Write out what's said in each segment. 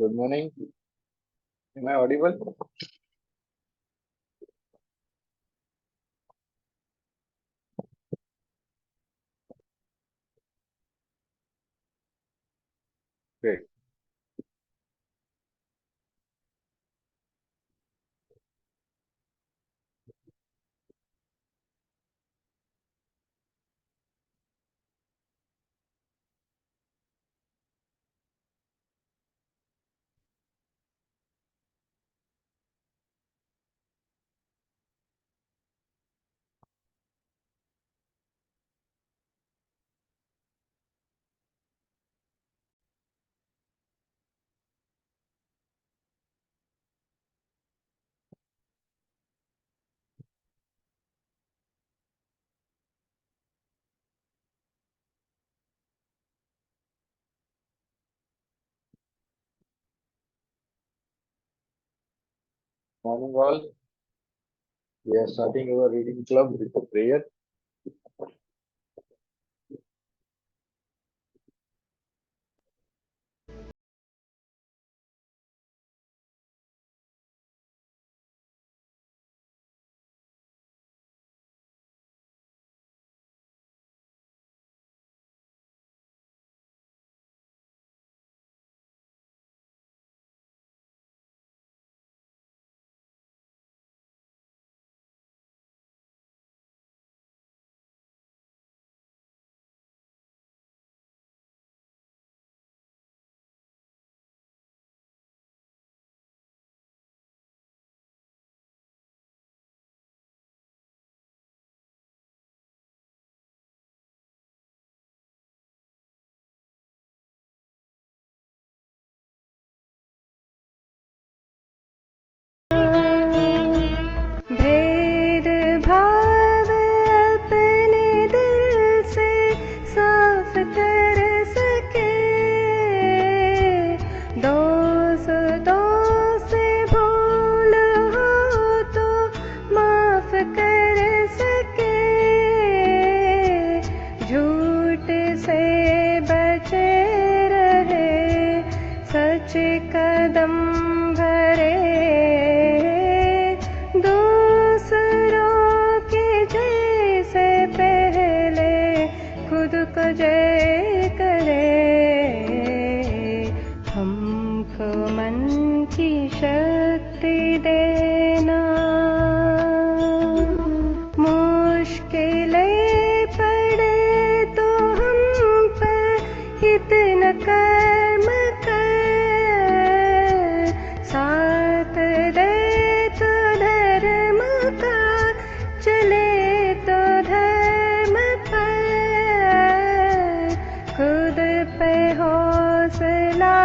Good morning. Am I audible? Great. Morning, all. We are starting our reading club with a prayer. भेद भाव अपने दिल से साफ कर सके, दोस्तों से भूल हो तो माफ कर सके, झूठ से बचे रहे, सच कदम भरे, खुद को जय करे, हमको मन की शक्ति देना, मुश्किलें पड़े तो हम पर हित न कर्म कर, साथ दे तो धर्म का, चले तो धर्म पर, खुद पे हौसला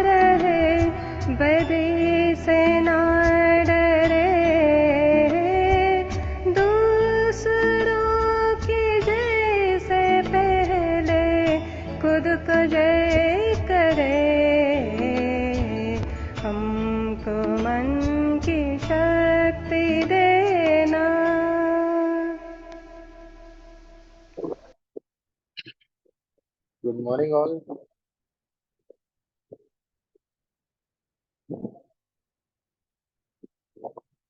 रहे, बदी से ना डरे, दूसरों की जय से पहले खुद को जय करे, हमको मन की शक्ति देना। Good morning, all.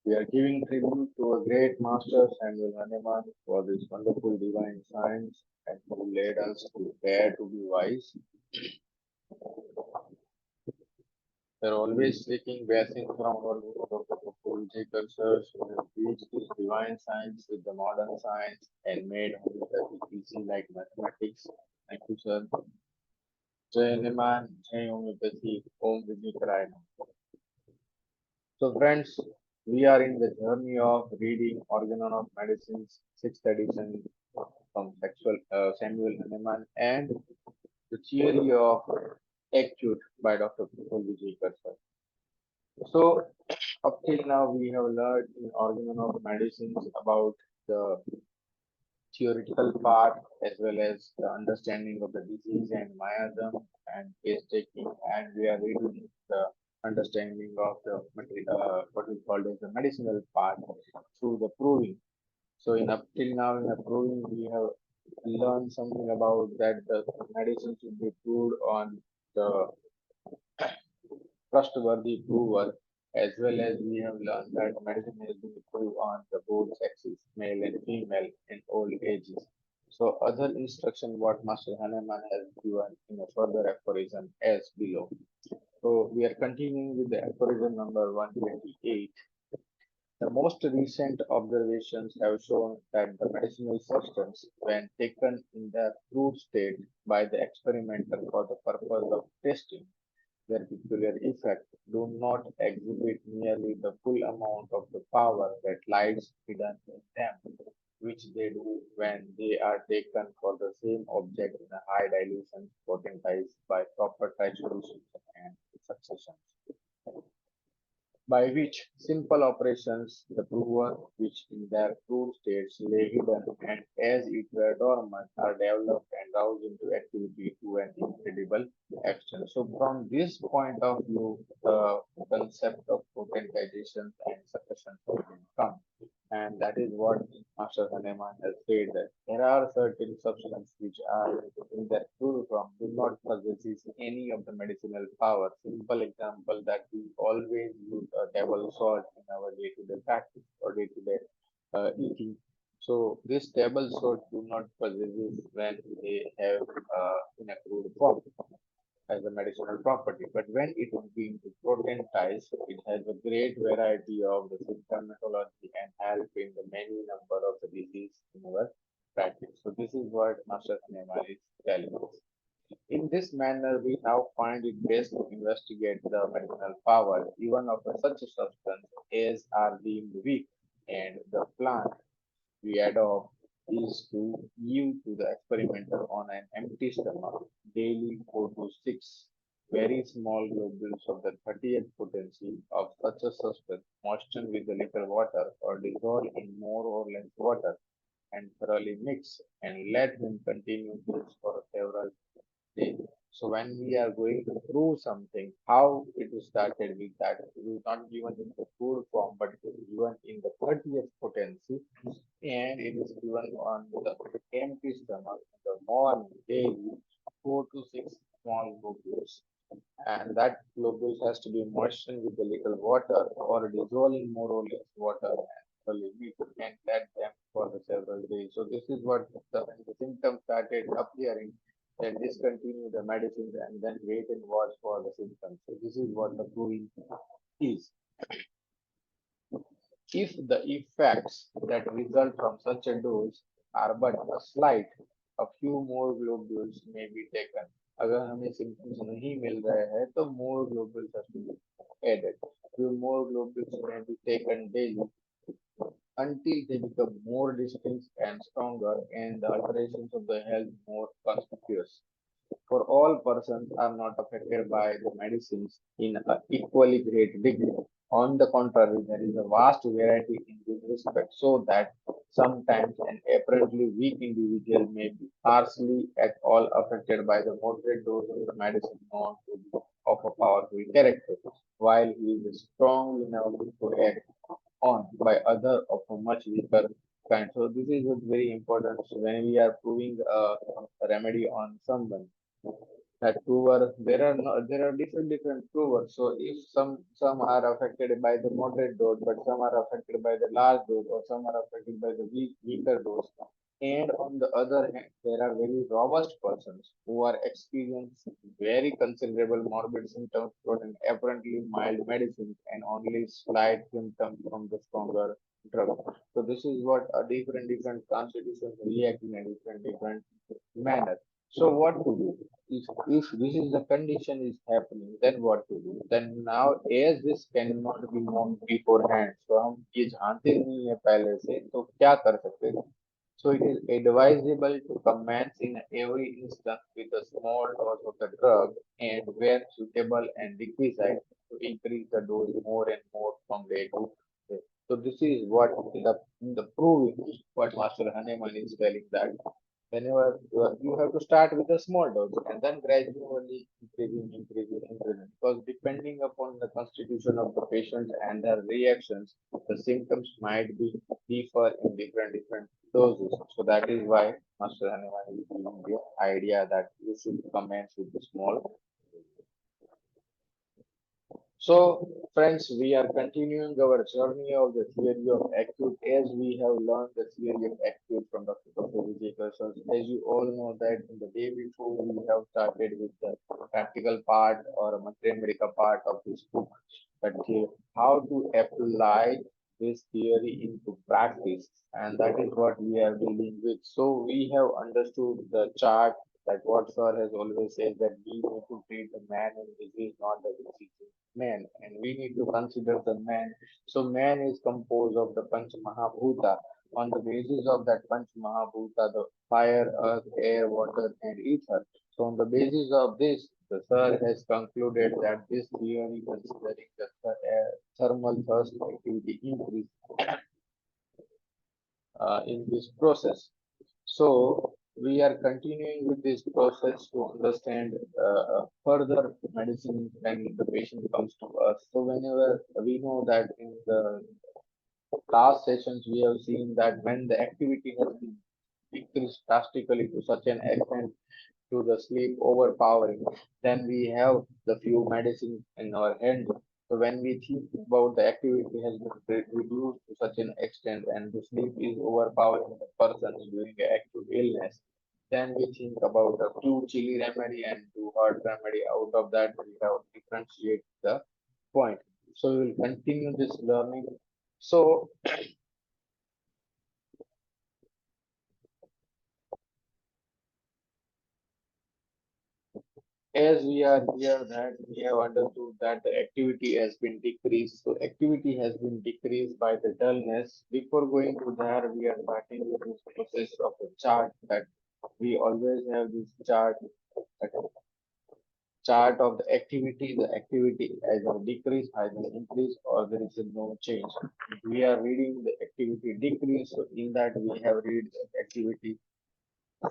We are giving tribute to a great master, Samuel Hahnemann, for this wonderful divine science and who led us to dare to be wise. We are always taking blessings from our Guru, Dr. Prafull Vijayakar, sir, who has reached this divine science with the modern science and made homeopathy easy like mathematics. Thank you, sir. Jai Hahnemann, Jai Homeopathy, Om Vijayakar. So, friends, we are in the journey of reading Organon of Medicine's 6th edition from Samuel Hahnemann and the theory of acute by Dr. Prafull Vijayakar, sir. So, up till now, we have learned in Organon of Medicines about the theoretical part as well as the understanding of the disease and miasm and case taking, and we are reading the understanding of the what we call as the medicinal part through the proving. So in up till now in the proving we have learned something about that the medicine should be proved on the trustworthy prover, as well as we have learned that medicine has been approved on the both sexes, male and female, in old ages. So other instruction what Master Hahnemann has given in a further aphorism as below. So we are continuing with the aphorism number 128. The most recent observations have shown that the medicinal substance, when taken in their crude state by the experimenter for the purpose of testing their peculiar effect, do not exhibit nearly the full amount of the power that lies hidden in them, which they do when they are taken for the same object in a high dilution, potentized by proper titration and successions, by which simple operations the brewer, which in their crude states lay hidden and as it were dormant, are developed and roused into activity to an incredible extent. So from this point of view, the concept of potentization and succession come. And that is what Master Hahnemann has said, that there are certain substances which are in their pure form do not possess any of the medicinal power. Simple example that we always use a table salt in our day-to-day practice or day-to-day eating. So this table salt do not possess when they have in a crude form as a medicinal property. But when it is being potentized, it has a great variety of the symptomatology and help in the many number of the disease in our practice. So this is what Master Hahnemann is telling us. In this manner, we now find it best to investigate the medicinal power even of such a substance as are deemed weak, and the plant we adopt is to give to the experimenter on an empty stomach daily 4 to 6 very small globules of the 30th potency of such a substance, moistened with a little water or dissolved in more or less water, and thoroughly mix, and let him continue this for several days. So when we are going to prove something, how it is started with that, it is not given in the full form, but it is given in the 30th potency, and it is given on the empty stomach in the morning daily, 4 to 6 small globules. And that globules has to be moistened with a little water or dissolved in more or less water and slowly we can let them for the several days. So this is what when the symptoms started appearing, then discontinue the medicines and then wait and watch for the symptoms. So this is what the proving is. If the effects that result from such a dose are but a slight, a few more globules may be taken. अगर हमें symptoms नहीं मिल रहे हैं तो more globules have to be added. Few more globules may be taken daily until they become more distinct and stronger and the alterations of the health more conspicuous. For all persons are not affected by the medicines in an equally great degree. On the contrary, there is a vast variety in this respect, so that sometimes an apparently weak individual may be hardly at all affected by the moderate dose of the medicine known to be of a powerful character, while he is strong enough to act on by other of a much weaker kind. So this is what's very important. So when we are proving a remedy on someone, that prover there are different provers. So if some are affected by the moderate dose, but some are affected by the large dose, or some are affected by the weaker dose. And on the other hand, there are very robust persons who are experiencing very considerable morbid symptoms from an apparently mild medicine and only slight symptoms from the stronger drug. So this is what a different constitutions react in a different manner. So what to do? If this is the condition is happening, then what to do? Then now as this cannot be known beforehand, so हम ये जानते नहीं है पहले से, तो क्या कर सकते हैं? So it is advisable to commence in every instance with a small dose of the drug and where suitable and requisite to increase the dose more and more from day to day. So this is what the proving what Master Hahnemann is telling that whenever you have to start with a small dose and then gradually increasing because depending upon the constitution of the patient and their reactions, the symptoms might be differ in different doses. So that is why Master Hahnemann is giving the idea that you should commence with the small. So, friends, we are continuing our journey of the theory of acute as we have learned the theory of acute from Dr. Prafull Vijayakar. So, as you all know that in the day before we have started with the practical part or materia medica part of this book, that how to apply this theory into practice, and that is what we are dealing with. So, we have understood the chart that what sir has always said that we need to treat the man in disease, not the disease man, and we need to consider the man. So man is composed of the Panch Mahabhuta. On the basis of that Panch Mahabhuta, the fire, earth, air, water, and ether. So on the basis of this, the sir has concluded that this theory, considering the thermal thrust activity increase in this process. So we are continuing with this process to understand further medicine when the patient comes to us. So whenever we know that in the last sessions we have seen that when the activity has been decreased drastically to such an extent to the sleep overpowering, then we have the few medicines in our hand. So when we think about the activity has been reduced to such an extent and the sleep is overpowering the person during an acute illness, then we think about a few chili remedy and two hard remedy. Out of that, we have differentiate the point. So we will continue this learning. So as we are here that we have understood that the activity has been decreased. So activity has been decreased by the dullness. Before going to there, we are starting with this process of the chart that we always have this that chart of the activity. The activity either decrease, either increase, or there is no change. We are reading the activity decrease. So in that we have read the activity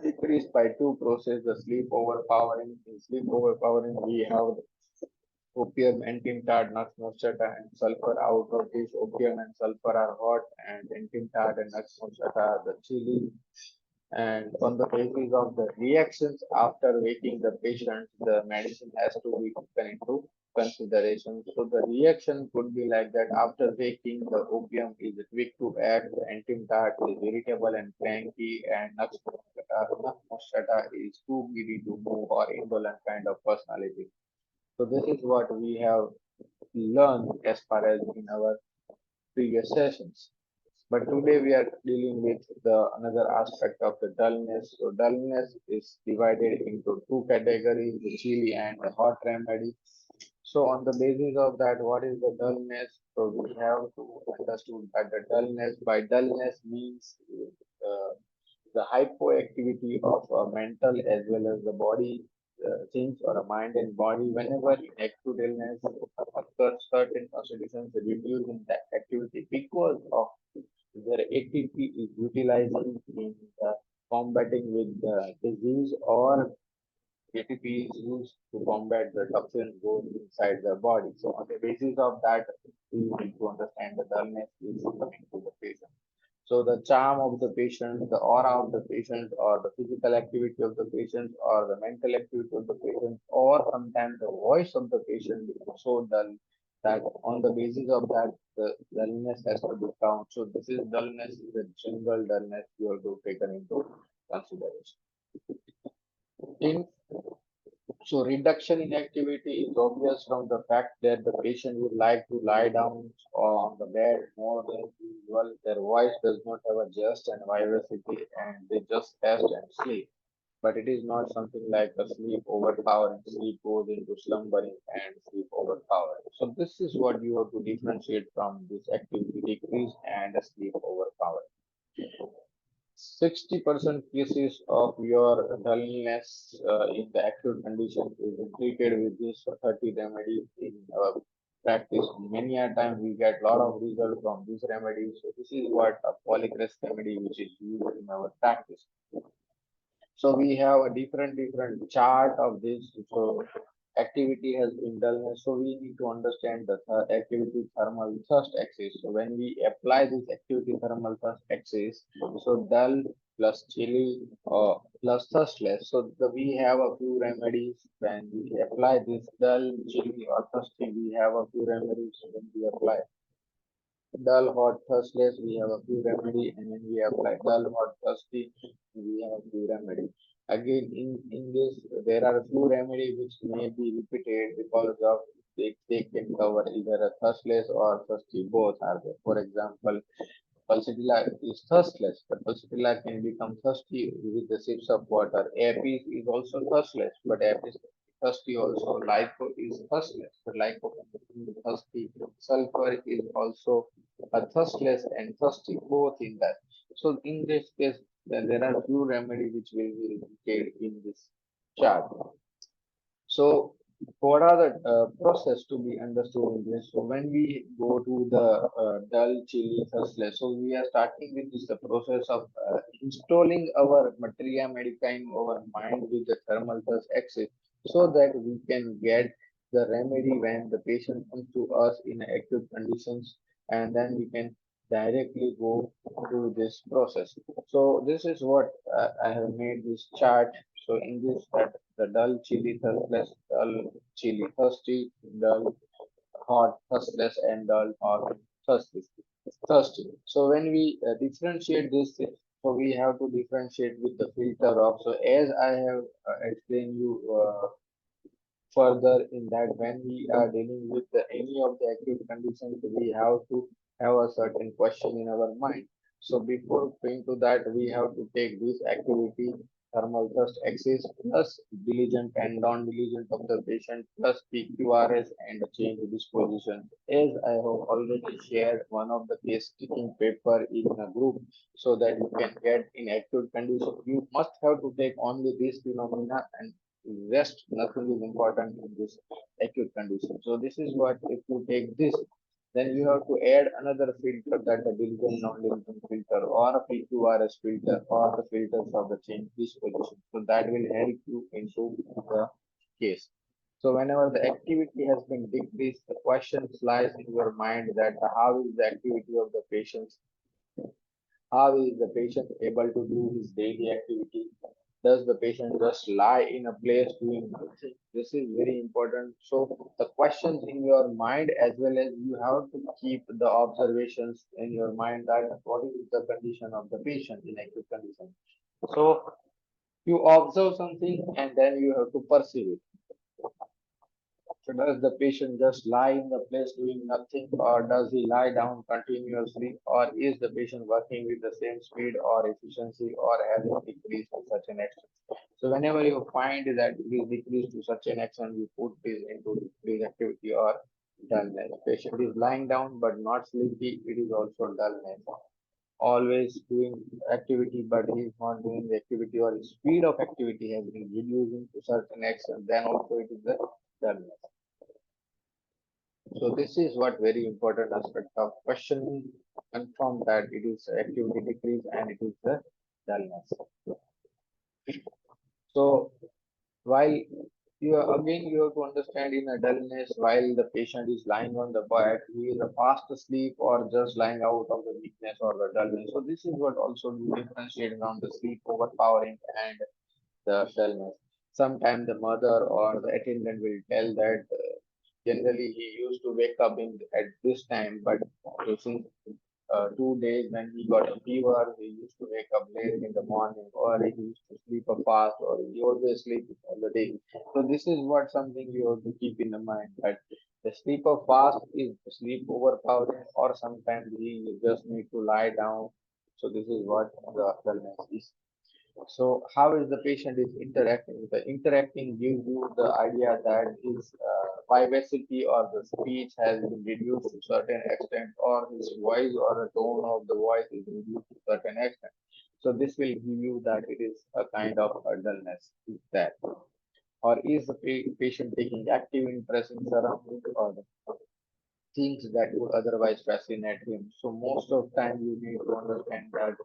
decreased by two process, the sleep overpowering. In sleep overpowering, we have opium, antimtad, nux moscata, and sulfur. Out of this, opium and sulfur are hot, and antimtad and nux moscata are the chili. And on the basis of the reactions after waking the patient, the medicine has to be taken into consideration. So the reaction could be like that: after waking, the opium is quick to act, the antimtad is irritable and cranky, and nux moscata is too greedy to move or indolent kind of personality. So this is what we have learned as far as in our previous sessions. But today we are dealing with the another aspect of the dullness. So dullness is divided into two categories, the chilly and the hot remedy. So on the basis of that, what is the dullness? So we have to understand that the dullness by dullness means the hypoactivity of mental as well as the body things or a mind and body. Whenever acute illness occurs, certain constitutions reduce in that activity because of their ATP is utilizing in the combating with the disease, or ATP is used to combat the toxins going inside the body. So on the basis of that, we need to understand the dullness is coming to the patient. So the charm of the patient, the aura of the patient, or the physical activity of the patient, or the mental activity of the patient, or sometimes the voice of the patient is so dull that on the basis of that, the dullness has to be found. So this is dullness, is a general dullness you have to take into consideration. In so reduction in activity is obvious from the fact that the patient would like to lie down on the bed more than usual. Their voice does not have a just and vivacity, and they just rest and sleep. But it is not something like a sleep overpowering. Sleep goes into slumbering and sleep overpowering. So this is what you have to differentiate from this activity decrease and a sleep overpowering. 60% cases of your dullness in the acute condition is treated with this 30 remedies in practice. Many a time we get a lot of results from these remedies. So this is what a polycrest remedy which is used in our practice. So we have a different chart of this. So activity has been dullness. So we need to understand the activity thermal thrust axis. So when we apply this activity thermal thrust axis, so dull plus chili or plus thirstless. So we have a few remedies when we apply this dull, chili or thirsty. We have a few remedies when we apply dull, hot, thirstless. We have a few remedy, and when we apply dull, hot, thirsty, we have a few remedy. Again, in this, there are a few remedy which may be repeated because of they can cover either a thirstless or thirsty. Both are there. For example, Pulsatilla is thirstless, but Pulsatilla can become thirsty with the sips of water. Apis is also thirstless, but Apis thirsty also. Lyco is thirstless, but Lyco can become thirsty. Sulfur is also a thirstless and thirsty, both in that. So in this case, then there are few remedies which will be repeated in this chart. So, what are the process to be understood in this? So, when we go to the dull, chili, thirstless, so we are starting with this the process of installing our materia medica in our mind with the thermal thirst axis, so that we can get the remedy when the patient comes to us in acute conditions, and then we can directly go through this process. So, this is what I have made this chart. So, in this, that the dull chili thirstless, dull chili thirsty, dull hot thirstless, and dull hot thirsty. Thirsty. So when we differentiate this, so we have to differentiate with the filter of. So as I have explained you further in that when we are dealing with any of the acute conditions, we have to have a certain question in our mind. So before going to that, we have to take this activity, thermal thrust axis plus diligent and non-diligent of the patient plus PQRS and change disposition. As I have already shared one of the case taking paper in a group so that you can get in acute condition, you must have to take only this phenomena and rest nothing is important in this acute condition. So this is what if you take this, then you have to add another filter that the diligent non-diligent filter or a PQRS filter or the filters of the change disposition. So that will help you into the case. So whenever the activity has been decreased, the question lies in your mind that how is the activity of the patient, how is the patient able to do his daily activity? Does the patient just lie in a place doing nothing? This is very important. So the questions in your mind as well as you have to keep the observations in your mind that what is the condition of the patient in acute condition. So you observe something and then you have to perceive it. So does the patient just lie in the place doing nothing, or does he lie down continuously, or is the patient working with the same speed or efficiency, or has it decreased to such an extent? So whenever you find that it is decreased to such an extent, you put this into decreased activity or dullness. Patient is lying down but not sleepy, it is also dullness. Always doing activity but he is not doing the activity or his speed of activity has been reducing to certain extent, then also it is the dullness. So this is what very important aspect of question confirm that it is activity decrease and it is the dullness. So while again you have to understand in a dullness while the patient is lying on the bed, he is fast asleep or just lying out of the weakness or the dullness. So this is what also you differentiate around the sleep overpowering and the dullness. Sometimes the mother or the attendant will tell that generally he used to wake up in at this time, but since 2 days when he got a fever, he used to wake up late in the morning, or he used to sleep a fast, or he always sleep all the day. So this is what something you have to keep in the mind that the sleep of fast is sleep overpowering, or sometimes he just need to lie down. So this is what the illness is. So how is the patient is interacting? The interacting gives you the idea that his vivacity or the speech has been reduced to certain extent, or his voice or the tone of the voice is reduced to certain extent. So this will give you that it is a kind of a dullness. Is that, or is the patient taking active interest in surroundings or the things that would otherwise fascinate him? So most of time you need to understand that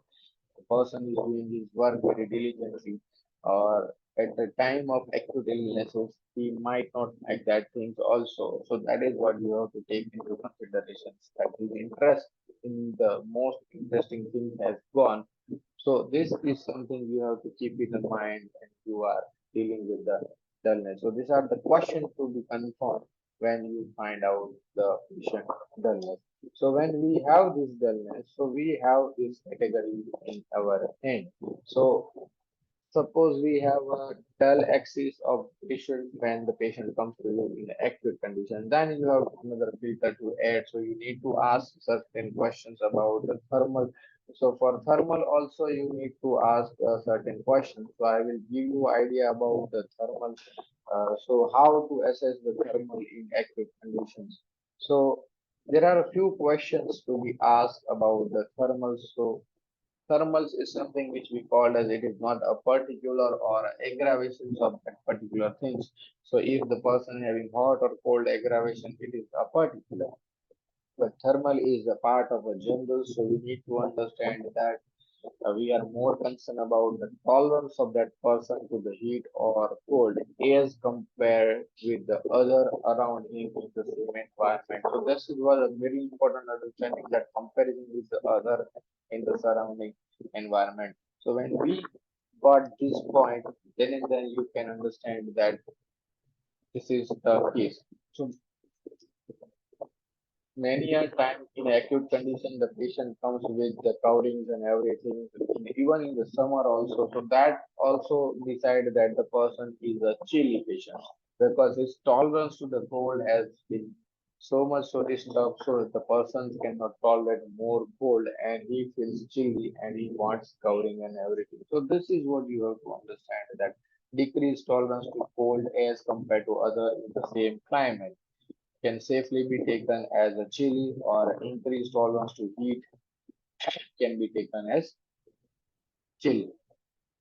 the person is doing his work very diligently, or at the time of acute illnesses, he might not like that things also. So that is what you have to take into considerations that his interest in the most interesting thing has gone. So this is something you have to keep it in mind when you are dealing with the dullness. So these are the questions to be confirmed when you find out the patient dullness. So when we have this dullness, so we have this category in our hand. So suppose we have a dull axis of patient when the patient comes to you in acute condition. Then you have another filter to add. So you need to ask certain questions about the thermal. So for thermal also you need to ask certain questions. So I will give you idea about the thermal. So how to assess the thermal in acute conditions. So there are a few questions to be asked about the thermal. So thermals is something which we call as it is not a particular or aggravations of that particular things. So if the person having hot or cold aggravation, it is a particular. But thermal is a part of a general, so we need to understand that we are more concerned about the tolerance of that person to the heat or cold as compared with the other around him in the same environment. So this is was a very important understanding that comparison with the other in the surrounding environment. So when we got this point, then and then you can understand that this is the case. So many a time in acute condition, the patient comes with the coverings and everything, even in the summer also. So that also decide that the person is a chilly patient because his tolerance to the cold has been so much so disturbed, so that the person cannot tolerate more cold and he feels chilly and he wants covering and everything. So this is what you have to understand that decreased tolerance to cold as compared to other in the same climate can safely be taken as a chili or increased tolerance to heat can be taken as chili.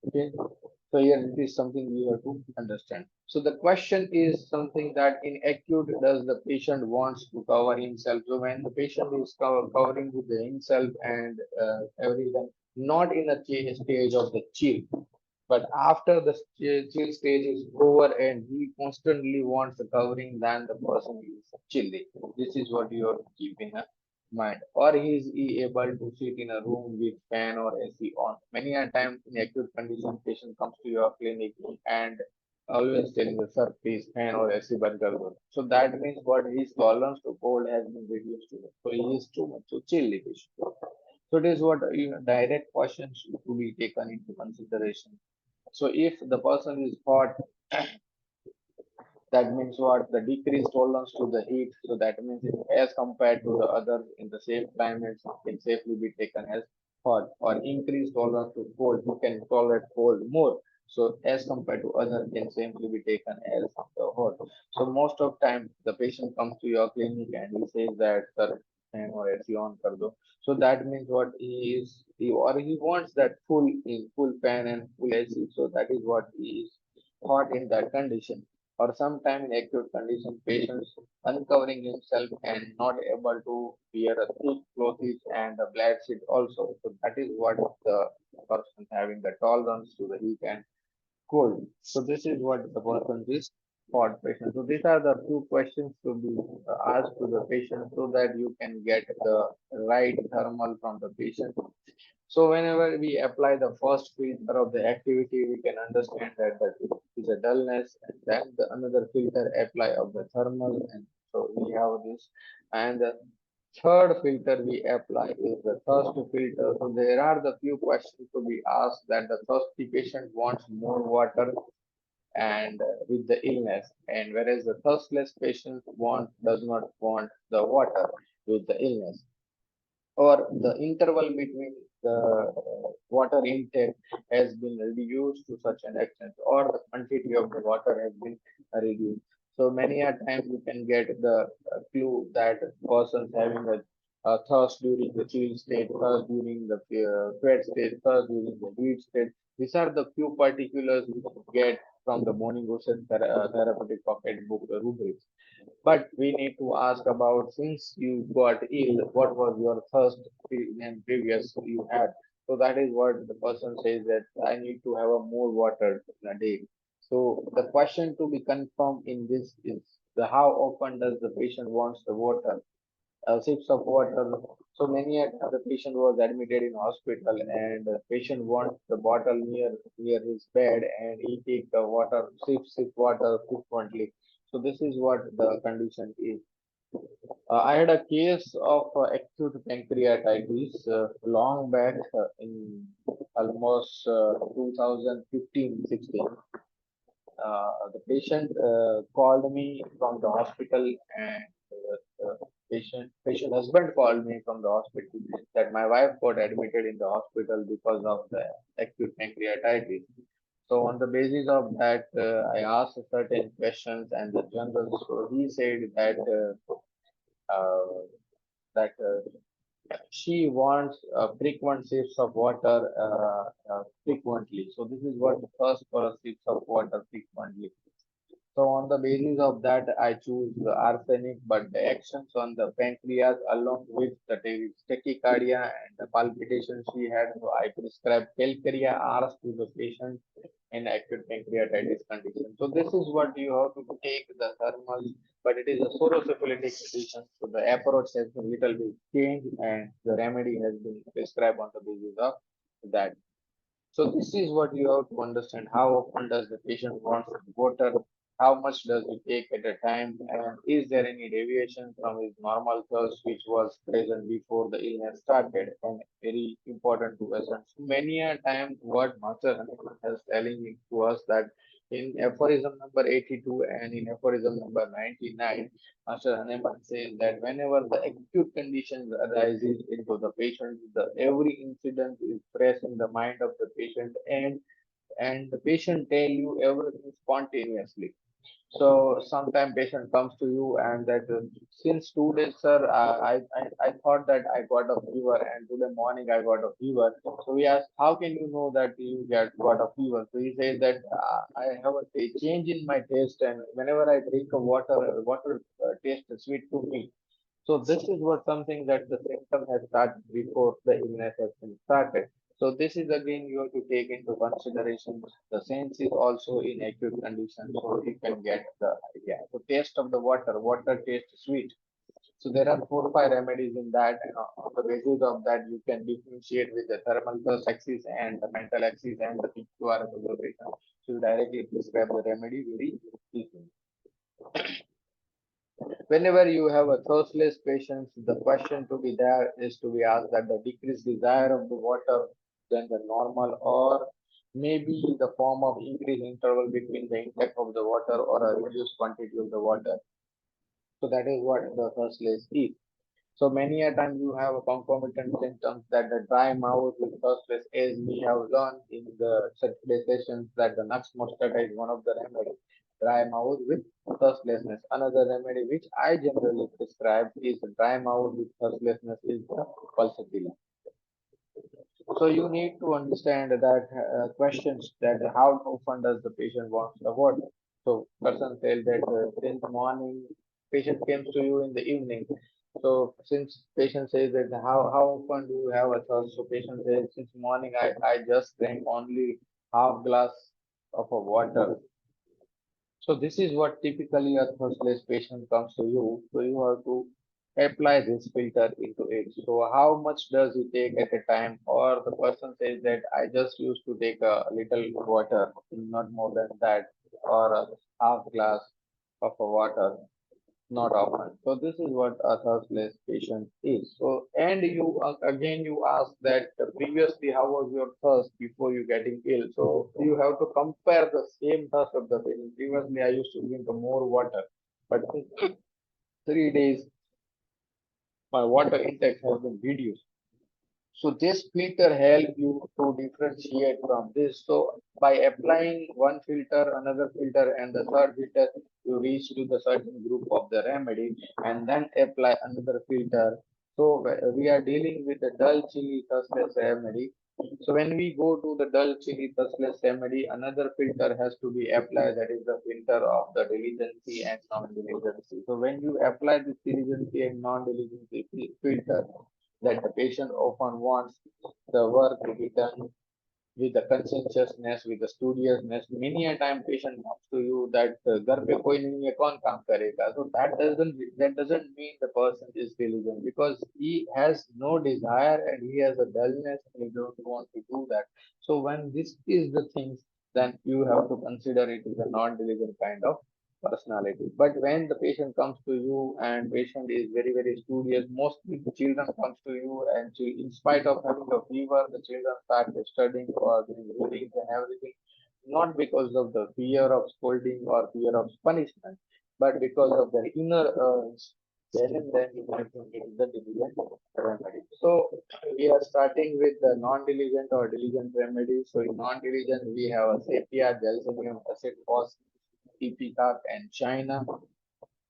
Okay. So here it is something we have to understand. So the question is something that in acute does the patient wants to cover himself. So when the patient is covering with the himself and everything, not in a stage of the chill, but after the chill stage is over and he constantly wants the covering, then the person is chilly. This is what you have to keep in mind. Or is he able to sit in a room with fan or AC on? Many a time in acute condition, patient comes to your clinic and always telling the sir, please fan or AC band kar do. So that means what his tolerance to cold has been reduced to. So he is too much so chilly patient. So it is what direct questions to be taken into consideration. So if the person is hot, that means what? The decreased tolerance to the heat. So that means it, as compared to the others in the same climate, can safely be taken as hot. Or increased tolerance to cold, who can tolerate cold more. So as compared to others, can safely be taken as hot. So most of time, the patient comes to your clinic and he says that, sir, fan or AC on kar do. So that means what he is, or he wants that full fan and full AC. So that is what he is hot in that condition or sometime in acute condition, patients uncovering himself and not able to wear a thick clothes and a black sheet also. So that is what the person having the tolerance to the heat and cold. So this is what the person is for patient. So these are the few questions to be asked to the patient so that you can get the right thermal from the patient. So whenever we apply the first filter of the activity, we can understand that that is a dullness, and then the another filter apply of the thermal, and so we have this. And the third filter we apply is the thirst filter. So there are the few questions to be asked that the thirsty patient wants more water and with the illness, and whereas the thirstless patient does not want the water with the illness or the interval between the water intake has been reduced to such an extent or the quantity of the water has been reduced. So many a time you can get the clue that persons having a thirst during the chill state, thirst during the wet state, thirst during the heat state. These are the few particulars we can get from the morning ocean therapeutic pocket book rubrics. But we need to ask about since you got ill, what was your first and previous you had? So that is what the person says that I need to have a more water in a day. So the question to be confirmed in this is the how often does the patient wants the water? Sips of water. So many a time the patient was admitted in hospital and the patient wants the bottle near his bed and he take the water, sip water frequently. So this is what the condition is. I had a case of acute pancreatitis long back in almost 2015-16. The patient called me from the hospital and patient husband called me from the hospital that my wife got admitted in the hospital because of the acute pancreatitis. So on the basis of that, I asked certain questions and the general. So he said that uh, she wants frequent sips of water frequently. So this is what the first for a sips of water frequently. So on the basis of that, I choose the arsenic, but the actions on the pancreas along with the tachycardia and the palpitations she had, so I prescribed calcarea Rs to the patient in acute pancreatitis condition. So this is what you have to take the thermal, but it is a pseudosyphilitic condition. So the approach has been little bit changed and the remedy has been prescribed on the basis of that. So this is what you have to understand. How often does the patient want water? How much does he take at a time? And is there any deviation from his normal thirst which was present before the illness started? And very important to us. And many a time what Master Hanuman has telling to us that in aphorism number 82 and in aphorism number 99, Master Hanuman says that whenever the acute conditions arises into the patient, the every incident is fresh in the mind of the patient and the patient tell you everything spontaneously. So sometime patient comes to you and that since 2 days, sir, I thought that I got a fever and today morning I got a fever. So we asked, how can you know that you got a fever? So he says that I have a change in my taste and whenever I drink a water tastes sweet to me. So this is what something that the symptom has started before the illness has been started. So this is again you have to take into consideration. The sense is also in acute condition, so you can get the idea. So taste of the water tastes sweet. So there are 4 or 5 remedies in that, and on the basis of that, you can differentiate with the thermal thrust axis and the mental axis and the PQR observation. So you directly prescribe the remedy very easily. Whenever you have a thirstless patient, the question to be there is to be asked that the decreased desire of the water than the normal, or maybe the form of increased interval between the intake of the water or a reduced quantity of the water. So that is what the thirstless is. So many a time you have a concomitant symptoms that the dry mouth with thirstless, as we have learned in the Saturday sessions that the Nux moscata is one of the remedies. Dry mouth with thirstlessness. Another remedy which I generally prescribe is dry mouth with thirstlessness is the pulsatilla. So you need to understand that questions that how often does the patient wants the water. So person said that since morning, patient comes to you in the evening. So since patient says that how often do you have a thirst? So patient says since morning I just drank only half glass of a water. So this is what typically a thirstless patient comes to you. So you have to apply this filter into it. So how much does he take at a time? Or the person says that I just used to take a little water, not more than that, or a half glass of a water not often. So this is what a thirstless patient is. So and you again you ask that previously how was your thirst before you getting ill. So you have to compare the same thirst of the patient. Previously I used to drink more water, but in 3 days my water intake has been reduced. So this filter help you to differentiate from this. So by applying one filter, another filter, and the third filter, you reach to the certain group of the remedy, and then apply another filter. So we are dealing with the dull chili thirstless remedy. So when we go to the dull chili thirstless remedy, another filter has to be applied. That is the filter of the diligency and non-diligency. So when you apply this diligency and non-diligency filter, that the patient often wants the work to be done with the conscientiousness, with the studiousness. Many a time patient comes to you that घर पे कोई नहीं है कौन काम करेगा. So that doesn't mean the person is diligent because he has no desire and he has a dullness and he don't want to do that. So when this is the things, then you have to consider it is a non-diligent kind of personality. But when the patient comes to you and patient is very, very studious, mostly the children comes to you and in spite of having a fever, the children start studying or doing readings and everything, not because of the fear of scolding or fear of punishment, but because of their inner urge, then you have to get the diligent remedy. So we are starting with the non-diligent or diligent remedy. So in non-diligent, we have a sepia, gelsemium, acid, phos, Ipecac, and China.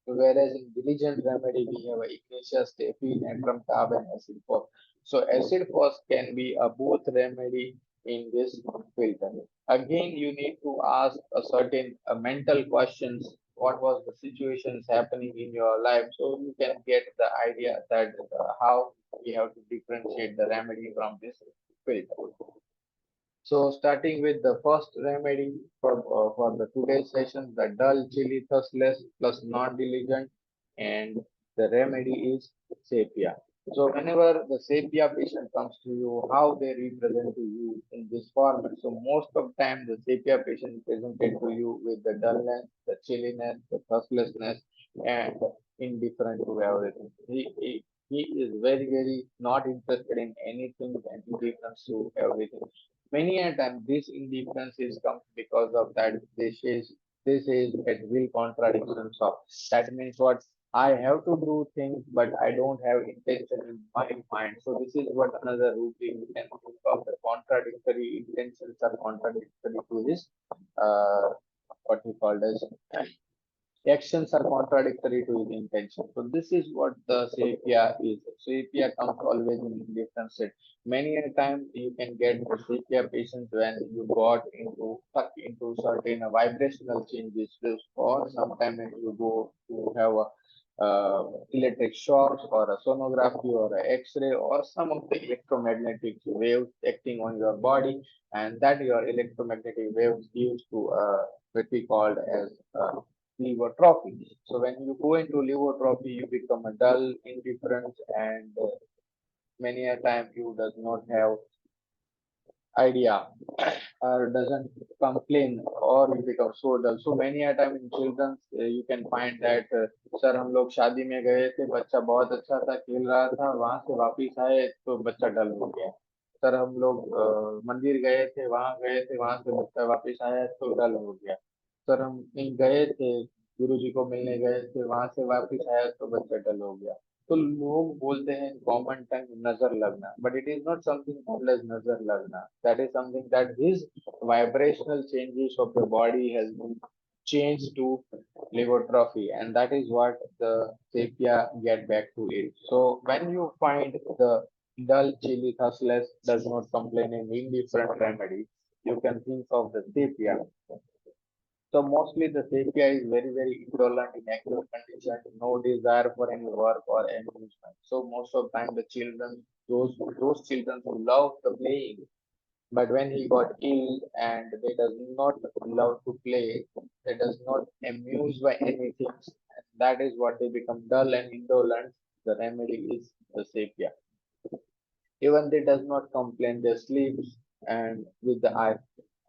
Whereas in diligent remedy, we have igneous, staph, natrum, tab, and acid force. So acid force can be a both remedy in this filter. Again, you need to ask a certain mental questions. What was the situations happening in your life? So you can get the idea that how we have to differentiate the remedy from this filter. So starting with the first remedy for the today's session, the dull, chilly, thirstless plus non-diligent, and the remedy is sepia. So whenever the sepia patient comes to you, how they represent to you in this format. So most of time the sepia patient presented to you with the dullness, the chilliness, the thirstlessness, and indifferent to everything. He is very, very not interested in anything and indifferent to everything. Many a time this indifference is comes because of that this is at will contradictions of that means what I have to do things but I don't have intention in my mind. So this is what another rubric we can think of the contradictory intentions are contradictory to this what we call as actions are contradictory to his intention. So this is what the sepia is. Sepia comes always in different state. Many a time you can get the sepia patients when you got into stuck into certain vibrational changes, or sometimes you go to have a electric shocks or a sonography or a X-ray or some of the electromagnetic waves acting on your body, and that your electromagnetic waves used to what we called as levotrophy. So when you go into levotrophy, you become a dull, indifferent, and many a time you does not have idea or doesn't complain or you become so dull. So many a time in children you can find that sir हम लोग शादी में गए थे बच्चा बहुत अच्छा था खेल रहा था वहां से वापिस आए तो बच्चा डल हो गया सर हम लोग मंदिर गए थे वहां से बच्चा वापिस आया तो डल हो गया सर हम कहीं गए थे गुरु जी को मिलने गए थे वहां से वापिस आया तो बच्चा डल हो गया तो लोग बोलते हैं कॉमन टंग नजर लगना but it is not something called as नजर लगना that is something that his vibrational changes of the body has been changed to levotrophy and that is what the sepia get back to it. So when you find the dull chilly thustless does not complain in indifferent remedy you can think of the sepia. So mostly the sepia is very, very indolent in acute condition, no desire for any work or amusement. So most of time the children, those children who love the playing, but when he got ill and they does not love to play, they does not amuse by anything, and that is what they become dull and indolent. The remedy is the sepia. Even they does not complain, they sleeps and with the eye.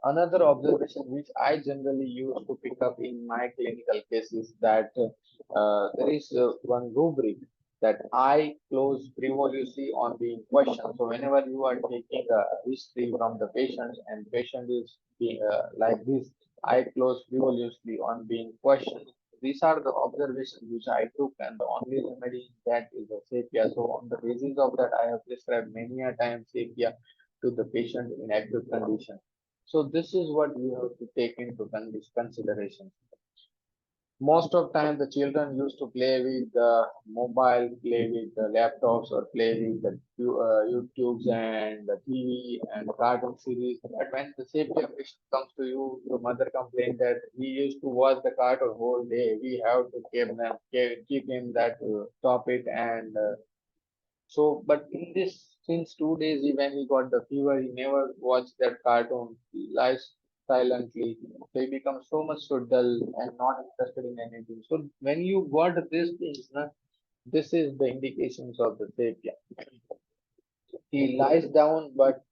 Another observation which I generally use to pick up in my clinical cases that there is one rubric that I close previously on being questioned. So whenever you are taking a history from the patient and patient is being like this, I close previously on being questioned. These are the observations which I took, and the only remedy that is a sepia. So on the basis of that, I have prescribed many a time sepia to the patient in acute condition. So this is what you have to take into consideration. Most of time the children used to play with the mobile, play with the laptops or play with the YouTubes and the TV and cartoon series. But when the safety patient comes to you, the mother complained that we used to watch the cartoon whole day. We have to keep him that stop it and so, but in this Since 2 days, when he got the fever, he never watched that cartoon. He lies silently. So he becomes so much so dull and not interested in anything. So when you got these things, na, this is the indications of the sepia. He lies down but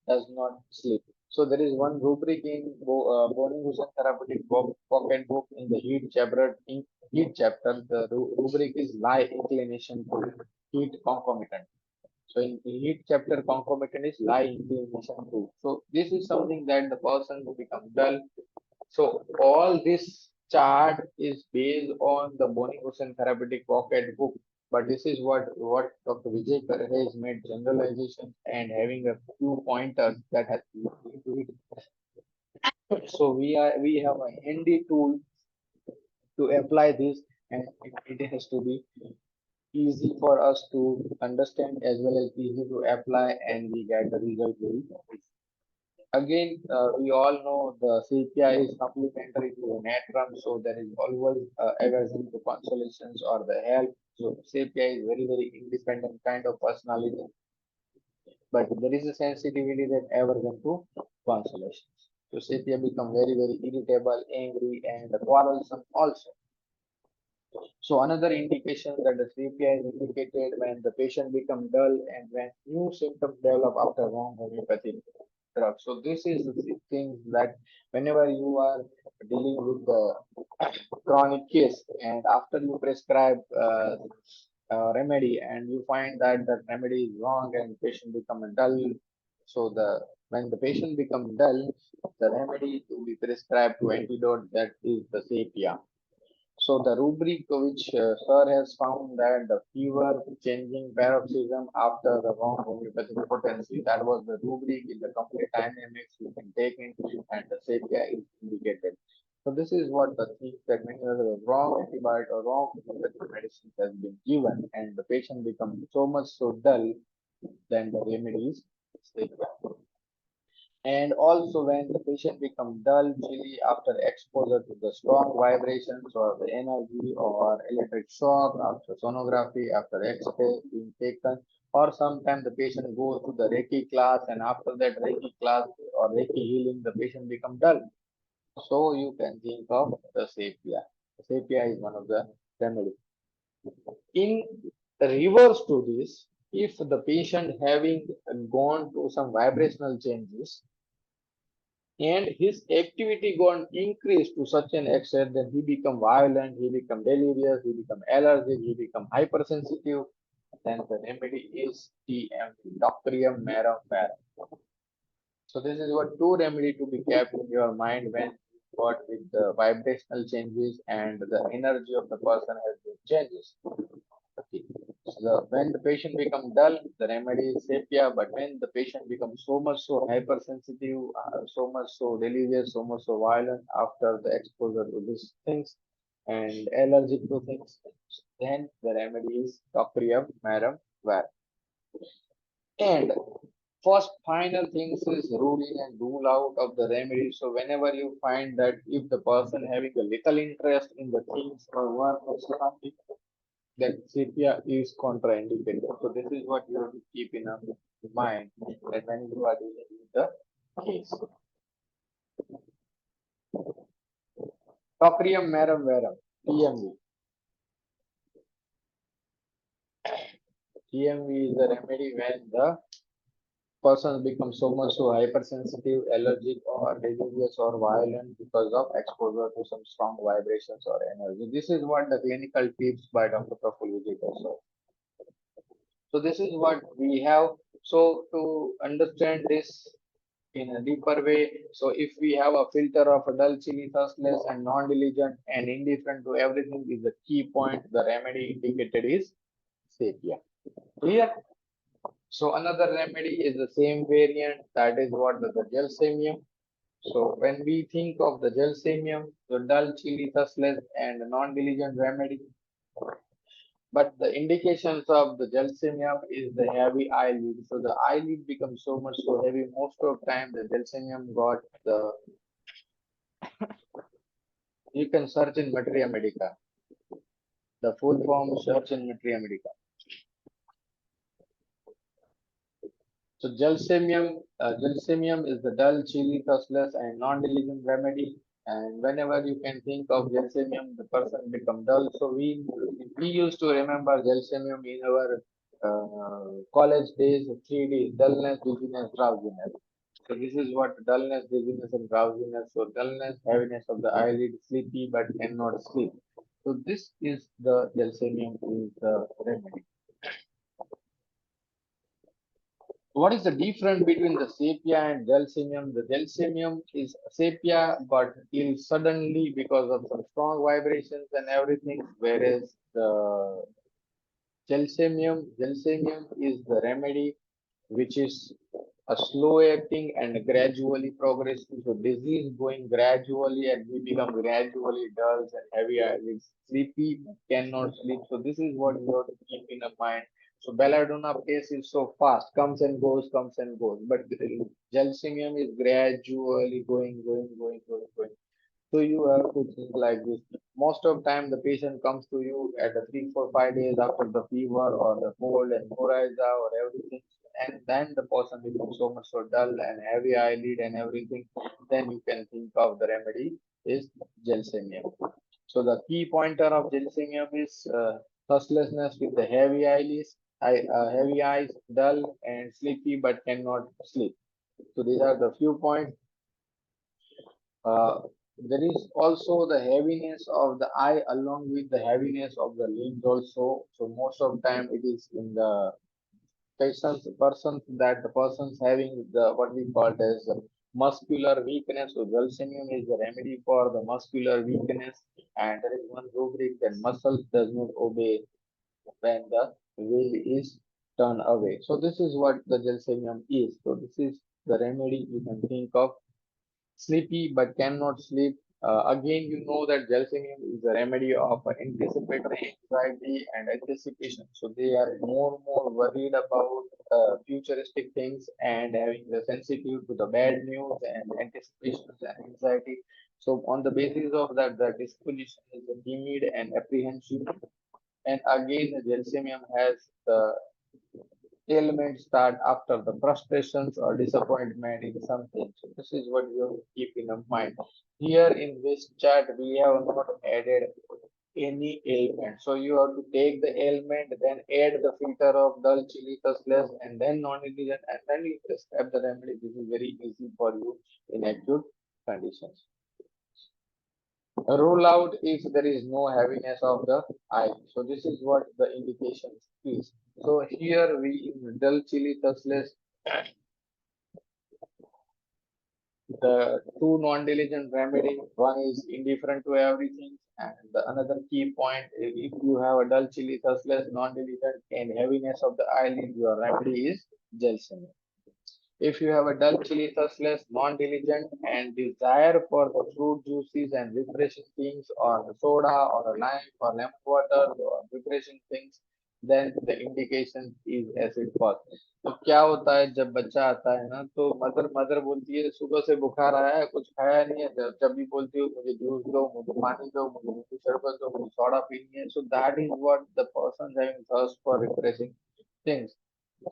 does not sleep. So there is one rubric in Bonnie therapeutic pocket book in the heat chapter. In heat chapter, the rubric is lie inclination to heat concomitant. So in the heat chapter, concomitant is lie inclination to. So this is something that the person will become dull. So all this chart is based on the Bonnie therapeutic pocket book. But this is what Dr. Vijayakar has made generalization and having a few pointers that has to be into it. So we have a handy tool to apply this, and it has to be easy for us to understand as well as easy to apply, and we get the result very quickly. Again, we all know the CPI is complementary to the natrum, so there is always aversion to consolations or the help. So CPI is very independent kind of personality, but there is a sensitivity that aversion to consolations. So CPI become very irritable, angry, and quarrelsome also. So another indication that the CPI is indicated when the patient become dull and when new symptoms develop after wrong homeopathy drug. So this is the thing that whenever you are dealing with the chronic case and after you prescribe remedy and you find that that remedy is wrong and patient become dull. So the when the patient become dull, the remedy to be prescribed to antidote that is the sepia. So the rubric which Sir has found that the fever changing paroxysm after the wrong homeopathic potency, that was the rubric in the complete dynamics you can take in and the sepia is indicated. So this is what the thing that whenever the wrong antibiotic or wrong homeopathic medicine has been given and the patient becomes so much so dull, then the remedy is sepia. And also when the patient becomes dull, chilly after exposure to the strong vibrations or the energy or electric shock after sonography, after X-ray being taken, or sometimes the patient goes to the Reiki class and after that Reiki class or Reiki healing, the patient becomes dull. So you can think of the sepia. The sepia is one of the remedy. In reverse to this, if the patient having gone through some vibrational changes, and his activity got increased to such an extent that he become violent, he become delirious, he become allergic, he become hypersensitive, then the remedy is TMV, Doctorium Marum Verum. So this is what two remedy to be kept in your mind when you got with the vibrational changes and the energy of the person has been changes. Okay. So when the patient becomes dull, the remedy is sepia. But when the patient becomes so much so hypersensitive, so much so delirious, so much so violent after the exposure to these things and allergic to things, then the remedy is Doctorium Marum Verum. And first final things is rule in and rule out of the remedy. So whenever you find that if the person having a little interest in the things or work or something, that sepia is contraindicated. So this is what you have to keep in mind that when you are dealing with the case. Toprium marum verum, TMV. TMV is the remedy when the person becomes so much so hypersensitive, allergic, or delirious or violent because of exposure to some strong vibrations or energy. This is what the clinical tips by Dr. Prafull Vijayakar. So this is what we have. So to understand this in a deeper way, so if we have a filter of a dull, chilly, thirstless, and non-diligent and indifferent to everything is the key point. The remedy indicated is sepia. Clear? So another remedy is the same variant. That is what the gelsemium. So when we think of the gelsemium, the dull, chilly, thirstless, and non-diligent remedy, but the indications of the gelsemium is the heavy eyelid. So the eyelid becomes so much so heavy. Most of the time, the gelsemium got the. You can search in Materia Medica. The full form search in Materia Medica. So gelsemium is the dull, chili, tasteless, and non-diligent remedy. And whenever you can think of gelsemium, the person become dull. So we used to remember gelsemium in our college days, 3 days: dullness, dizziness, drowsiness. So this is what dullness, dizziness, and drowsiness. So dullness, heaviness of the eyelid, sleepy but cannot sleep. So this is the gelsemium is the remedy. What is the difference between the sepia and gelsemium? The gelsemium is sepia but ill suddenly because of some strong vibrations and everything, whereas the gelsemium is the remedy which is a slow acting and gradually progressive. So disease going gradually and we become gradually dull and heavy eyelids, sleepy, cannot sleep. So this is what you have to keep in mind. So belladonna pace is so fast, comes and goes. But the gelsemium is gradually going. So you have to think like this. Most of time the patient comes to you at the 3, 4, 5 days after the fever or the cold and coryza or everything, and then the person becomes so much so dull and heavy eyelid and everything. Then you can think of the remedy is gelsemium. So the key pointer of gelsemium is restlessness with the heavy eyes, dull and sleepy but cannot sleep. So these are the few points. Uh, there is also the heaviness of the eye along with the heaviness of the limbs also. So most of time it is in the persons that the persons having the what we call as muscular weakness. So gelsemium is the remedy for the muscular weakness, and there is one rubric that muscles does not obey when the will is turned away. So this is what the gelsemium is. So this is the remedy you can think of. Sleepy but cannot sleep. Again, you know that gelsemium is a remedy of anticipatory anxiety and anticipation. So they are more worried about futuristic things and having the sensitive to the bad news and anticipation and anxiety. So on the basis of that, the disposition is timid and apprehensive. And again, the gelsemium has the ailments start after the frustrations or disappointment in something. So this is what you have to keep in mind. Here in this chart, we have not added any ailment. So you have to take the ailment, then add the filter of dull chili less, and then non-indigent, and then you prescribe the remedy. This is very easy for you in acute conditions. Rule out if there is no heaviness of the eye. So this is what the indication is. So here we in dull chili less, the two non-diligent remedy, one is indifferent to everything, and the another key point is if you have a dull chili less, non-diligent and heaviness of the eyelid, your remedy is gelsemium. If you have a dull chili thirstless, non-diligent, and desire for the fruit juices and refreshing things, or the soda, or a lime, or lemon water, or refreshing things, then the indication is acid fast. तो क्या होता है जब बच्चा आता है ना तो मदर मदर बोलती है सुबह से बुखार आया है कुछ खाया नहीं है जब भी बोलती हो मुझे जूस दो मुझे पानी दो मुझे शरबत दो मुझे सोडा पीनी है so that is what the person having thirst for refreshing things.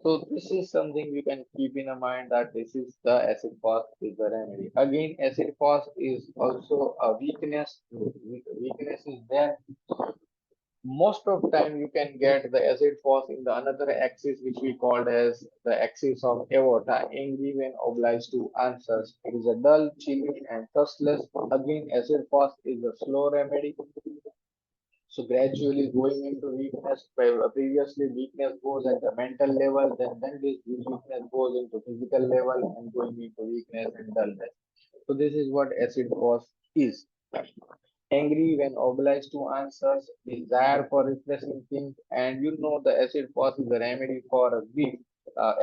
So this is something you can keep in mind that this is the acid fast is the remedy. Again, acid fast is also a weakness. Weakness is there. Most of time you can get the acid fast in the another axis which we called as the axis of aorta, angry when obliged to answers. It is a dull, chilly, and thirstless. Again, acid fast is a slow remedy. So gradually going into weakness, previously weakness goes at the mental level, then this weakness goes into physical level and going into weakness and dullness. So this is what acid force is. Angry when obliged to answers, desire for refreshing things, and you know the acid force is a remedy for a grief,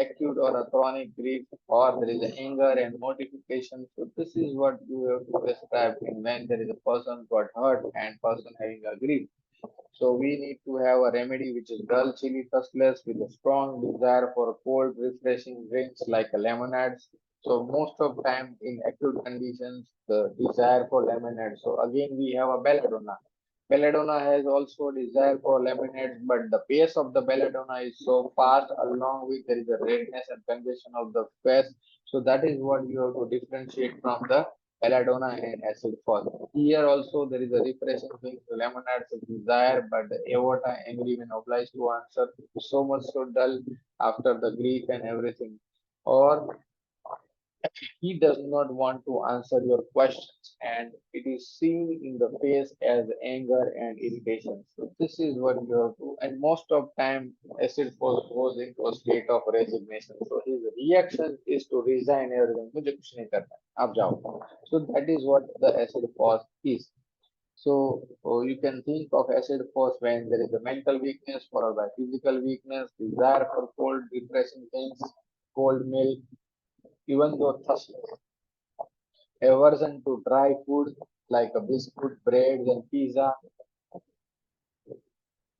acute or a chronic grief, or there is anger and mortification. So this is what you have to prescribe in when there is a person got hurt and person having a grief. So we need to have a remedy which is dull chili tasteless with a strong desire for cold refreshing drinks like a lemonades. So most of time in acute conditions, the desire for lemonade. So again we have a belladonna. Belladonna has also desire for lemonades, but the pace of the belladonna is so fast, along with there is a redness and congestion of the face. So that is what you have to differentiate from the belladonna and acid fall. Here also there is a refreshing thing. The lemonades desire, but the aorta angry when obliged to answer. So much so dull after the grief and everything. Or he does not want to answer your questions, and it is seen in the face as anger and irritation. So this is what you have to, and most of time acid force goes into a state of resignation. So his reaction is to resign everything. मुझे कुछ नहीं करना है, आप जाओ. So that is what the acid force is. So you can think of acid force when there is a mental weakness followed by physical weakness, desire for cold, refreshing things, cold milk, even though thirst, aversion to dry food like a biscuit, bread, and pizza,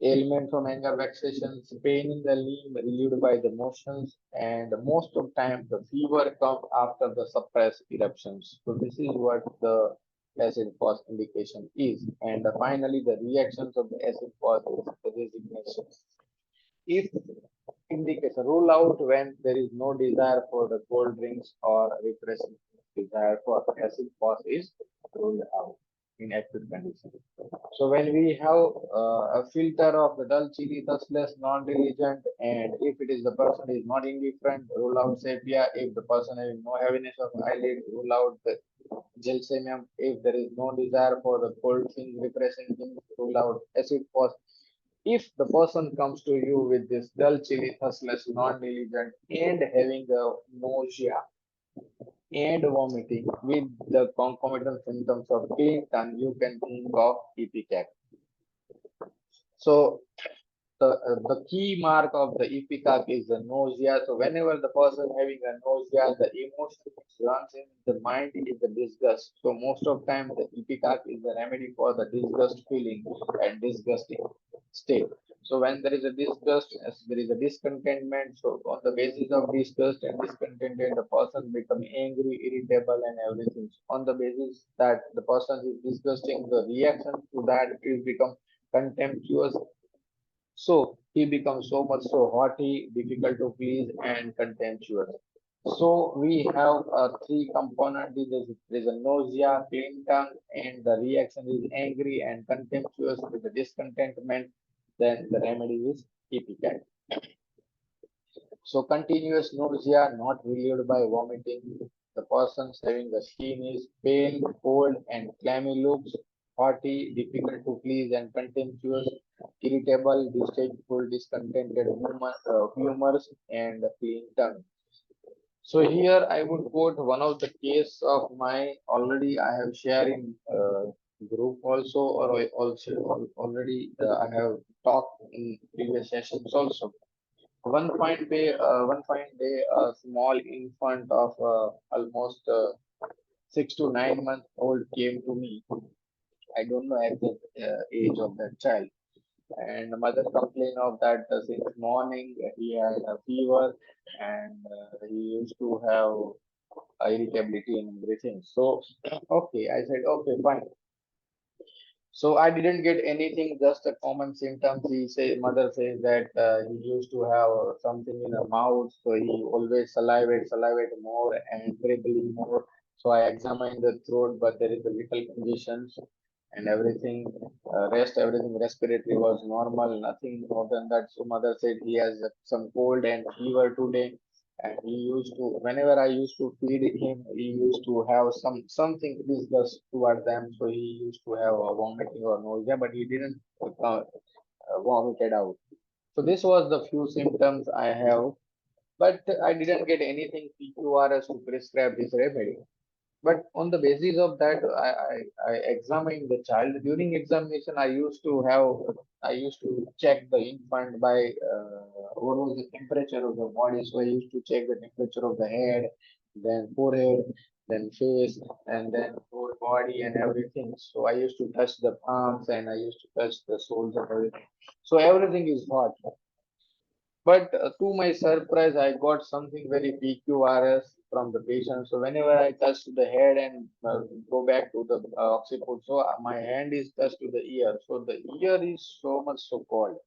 ailment from anger, vexations, pain in the limb relieved by the motions, and most of time the fever comes after the suppressed eruptions. So this is what the acid fast indication is. And finally, the reactions of the acid fast is the resignation. If indication rule out when there is no desire for the cold drinks or refreshing, desire for acid fast is ruled out in acute condition. So when we have a filter of the dull chili, thusness, non-diligent, and if it is the person is not indifferent, rule out sepia. If the person having no heaviness of eyelid, rule out the gelsemium. If there is no desire for the cold things, refreshing things, rule out acid fast. If the person comes to you with this dull chili, thusness, non-diligent, and having the nausea and vomiting with the concomitant symptoms of clean tongue, you can think of EPCAC. So the key mark of the EPCAC is the nausea. So whenever the person having a nausea, the emotion which runs in the mind is the disgust. So most of time the EPCAC is the remedy for the disgust feeling and disgusting state. So when there is a disgust, as there is a discontentment. So on the basis of disgust and discontented, the person become angry, irritable, and everything. On the basis that the person is disgusting, the reaction to that is become contemptuous, so he becomes so much so haughty, difficult to please, and contemptuous. So we have three components. There is a nausea, clean tongue, and the reaction is angry and contemptuous with the discontentment. Then the remedy is EPCAT. So continuous nausea not relieved by vomiting. The person's having the skin is pale, cold, and clammy looks, haughty, difficult to please, and contemptuous, irritable, distasteful, discontented, humors, and clean tongue. So here I would quote one of the case of my already I have shared in group also, or I also already I have talked in previous sessions also. One fine day, a small infant of almost 6 to 9 months old came to me. I don't know exact age of that child. And the mother complained of that since morning he had a fever and he used to have irritability and everything. So, okay, I said, okay, fine. So I didn't get anything, just a common symptoms. Mother says that he used to have something in the mouth, so he always salivate more and dribbling more. So I examined the throat, but there is a little congestions and everything. Everything respiratory was normal, nothing more than that. So mother said he has some cold and fever today. And he used to, whenever I used to feed him, he used to have something disgust toward them. So he used to have a vomiting or nausea, but he didn't vomit it out. So this was the few symptoms I have, but I didn't get anything PQRS to prescribe this remedy. But on the basis of that, I examined the child. During examination, I used to check the infant by what was the temperature of the body. So I used to check the temperature of the head, then forehead, then face, and then whole body and everything. So I used to touch the palms and I used to touch the soles and everything. So everything is hot. But to my surprise, I got something very PQRS from the patient. So whenever I touch the head and go back to the occiput, so my hand is touched to the ear. So the ear is so much so cold.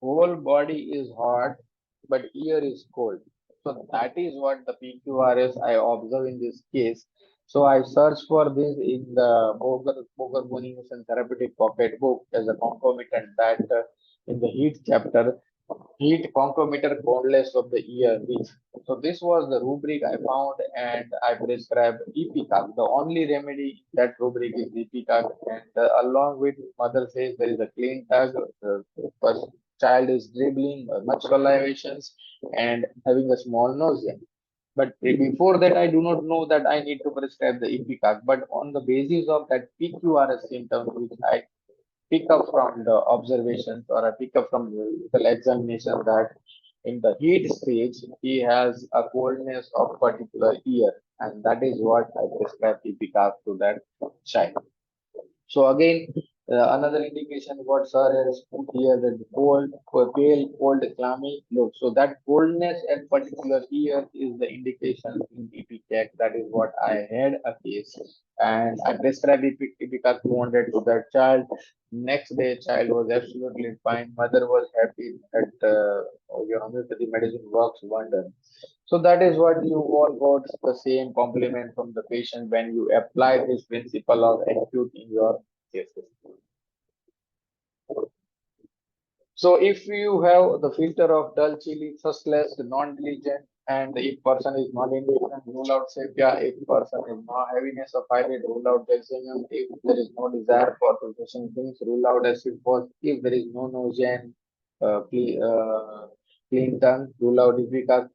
Whole body is hot, but ear is cold. So that is what the PQRS I observe in this case. So I search for this in the Boger Bonus and Therapeutic Pocket book as a concomitant that in the heat chapter, heat concomitant coldness of the ear. So this was the rubric I found and I prescribed Ipecac. The only remedy in that rubric is Ipecac, and along with mother says there is a clean tag. Child is dribbling, much salivations, and having a small nausea. But before that, I do not know that I need to prescribe the Ipecac. But on the basis of that PQRS symptom, which I pick up from the observations or I pick up from the examination that in the heat stage, he has a coldness of particular ear. And that is what I prescribe Ipecac to that child. So again, another indication what sir has put here that pale, cold, clammy look. So that coldness at particular ear is the indication in EP check. That is what I had a case, and I prescribed Ipecac 200 to that child. Next day, child was absolutely fine. Mother was happy that your homeopathy medicine works wonder. So that is what you all got the same compliment from the patient when you apply this principle of acute in your cases. So if you have the filter of dull chili, trustless, non-diligent, and if person is not indifferent, rule out sepia. If person is not heaviness of eyelid, rule out delirium. If there is no desire for possession things, rule out acid force. If there is no nausea, clean tongue, rule out ipecac.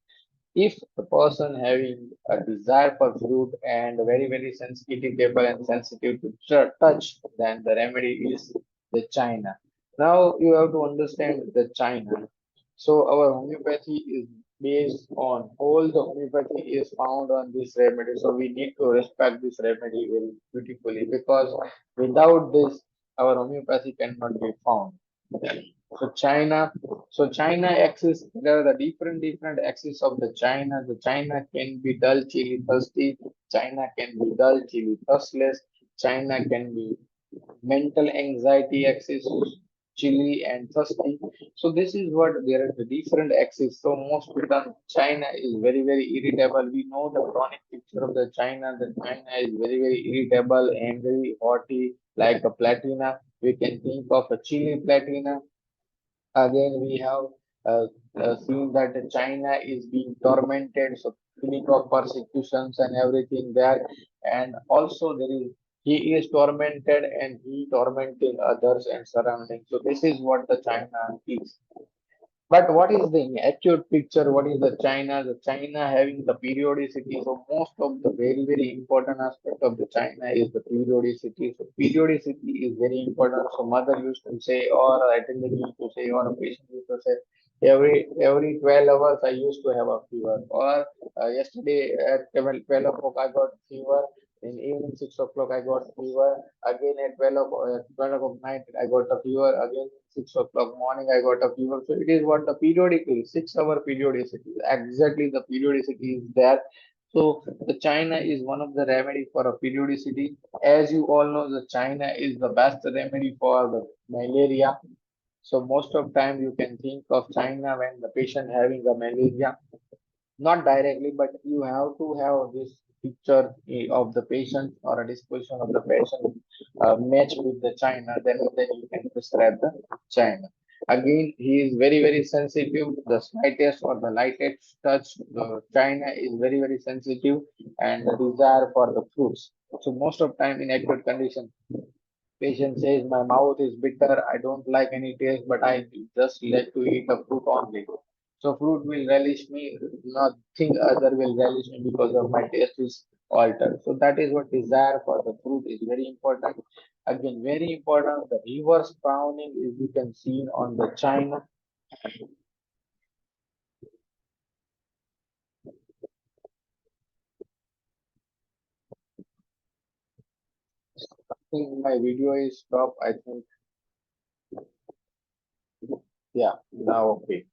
If the person having a desire for fruit and very sensitive and sensitive to touch, then the remedy is the China. Now you have to understand the China. So our homeopathy is based on all the homeopathy is found on this remedy. So we need to respect this remedy very beautifully because without this our homeopathy cannot be found. So China axis, there are the different axis of the China. The China can be dull, chilly, thirsty. China can be dull, chilly, thirstless. China can be mental anxiety axis, chilly and thirsty. So this is what there are the different axes. So most of the time China is very irritable. We know the chronic picture of the China. The China is very irritable and very haughty, like a platina. We can think of a chilly platina. Again, we have seen that China is being tormented, so feeling of persecutions and everything there, and also there is he is tormented and he tormenting others and surroundings. So this is what the China is. But what is the acute picture? What is the China? The China having the periodicity. So most of the very important aspect of the China is the periodicity. So periodicity is very important. So mother used to say, or attendant used to say, or a patient used to say, every 12 hours I used to have a fever. Or yesterday at 12 o'clock I got fever. In evening 6 o'clock I got fever. Again at 12 o'clock night I got a fever. Again 6 o'clock morning I got a fever. So it is what the periodically 6 hour periodicity. Exactly the periodicity is there. So the China is one of the remedy for a periodicity. As you all know, the China is the best remedy for the malaria. So most of time you can think of China when the patient having a malaria, not directly, but you have to have this picture of the patient or a disposition of the patient match with the China, then you can prescribe the China. Again, he is very sensitive. The slightest or the lightest touch, the China is very sensitive and the desire for the fruits. So most of time in acute condition, patient says my mouth is bitter, I don't like any taste, but I just like to eat a fruit only. So fruit will relish me, nothing other will relish me because of my taste is altered. So that is what desire for the fruit is very important. Again, very important. The reverse frowning is you can see on the China. I think my video is stopped. I think yeah, now okay.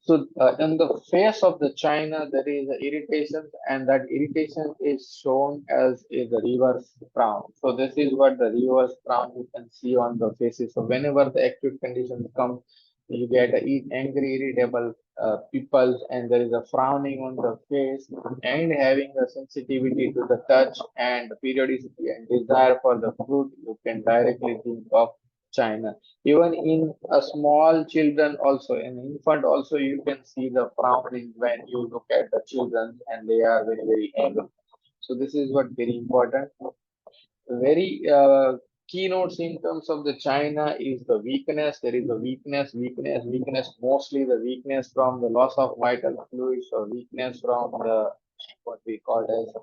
So in the face of the China, there is a irritation, and that irritation is shown as a the reverse frown. So this is what the reverse frown you can see on the faces. So whenever the acute conditions come, you get a angry, irritable people, and there is a frowning on the face, and having a sensitivity to the touch and periodicity and desire for the food. You can directly think of China. Even in a small children also, an infant also, you can see the frowning when you look at the children and they are very, very angry. So this is what very important. Very keynote symptoms of the China is the weakness. There is a weakness, mostly the weakness from the loss of vital fluids or weakness from the what we call as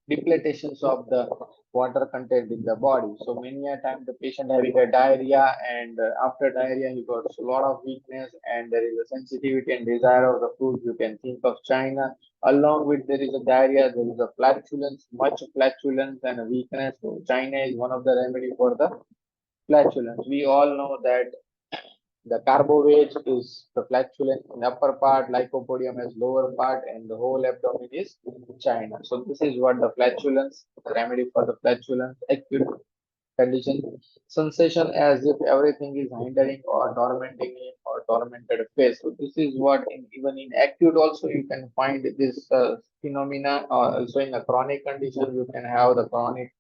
depletations of the water content in the body. So many a time the patient having a diarrhea, and after diarrhea he got a lot of weakness, and there is a sensitivity and desire of the food. You can think of China. Along with there is a diarrhea, there is a flatulence, much flatulence and a weakness. So China is one of the remedy for the flatulence. We all know that the carbovage is the flatulence in upper part, lycopodium is lower part, and the whole abdomen is China. So this is what the flatulence, the remedy for the flatulence, acute condition, sensation as if everything is hindering or tormenting him or tormented face. So this is what even in acute also you can find this phenomena, or also in a chronic condition you can have the chronic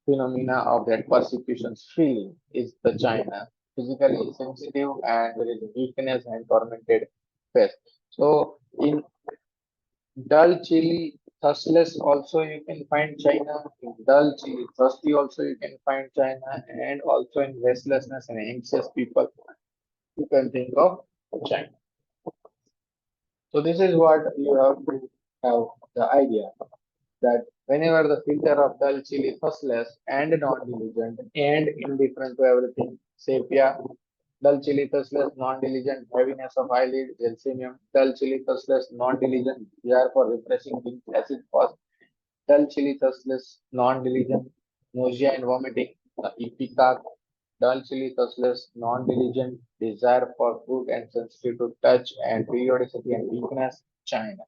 phenomena of that persecution's feeling is the China, physically sensitive, and there is weakness and tormented face. So in dull, chilly, thirstless also you can find China. In dull, chilly, thirsty also you can find China, and also in restlessness and anxious people you can think of China. So this is what you have to have the idea that whenever the filter of dull, chilly, thirstless, and non-diligent, and indifferent to everything, sepia, dull, chilly, thirstless, non-diligent, heaviness of eyelid, gelsemium, dull, chilly, thirstless, non-diligent, desire for refreshing things, acid fast, dull, chilly, thirstless, non-diligent, nausea and vomiting, ipecac, dull, chilly, thirstless, non-diligent, desire for food and sensitive to touch and periodicity and weakness, China.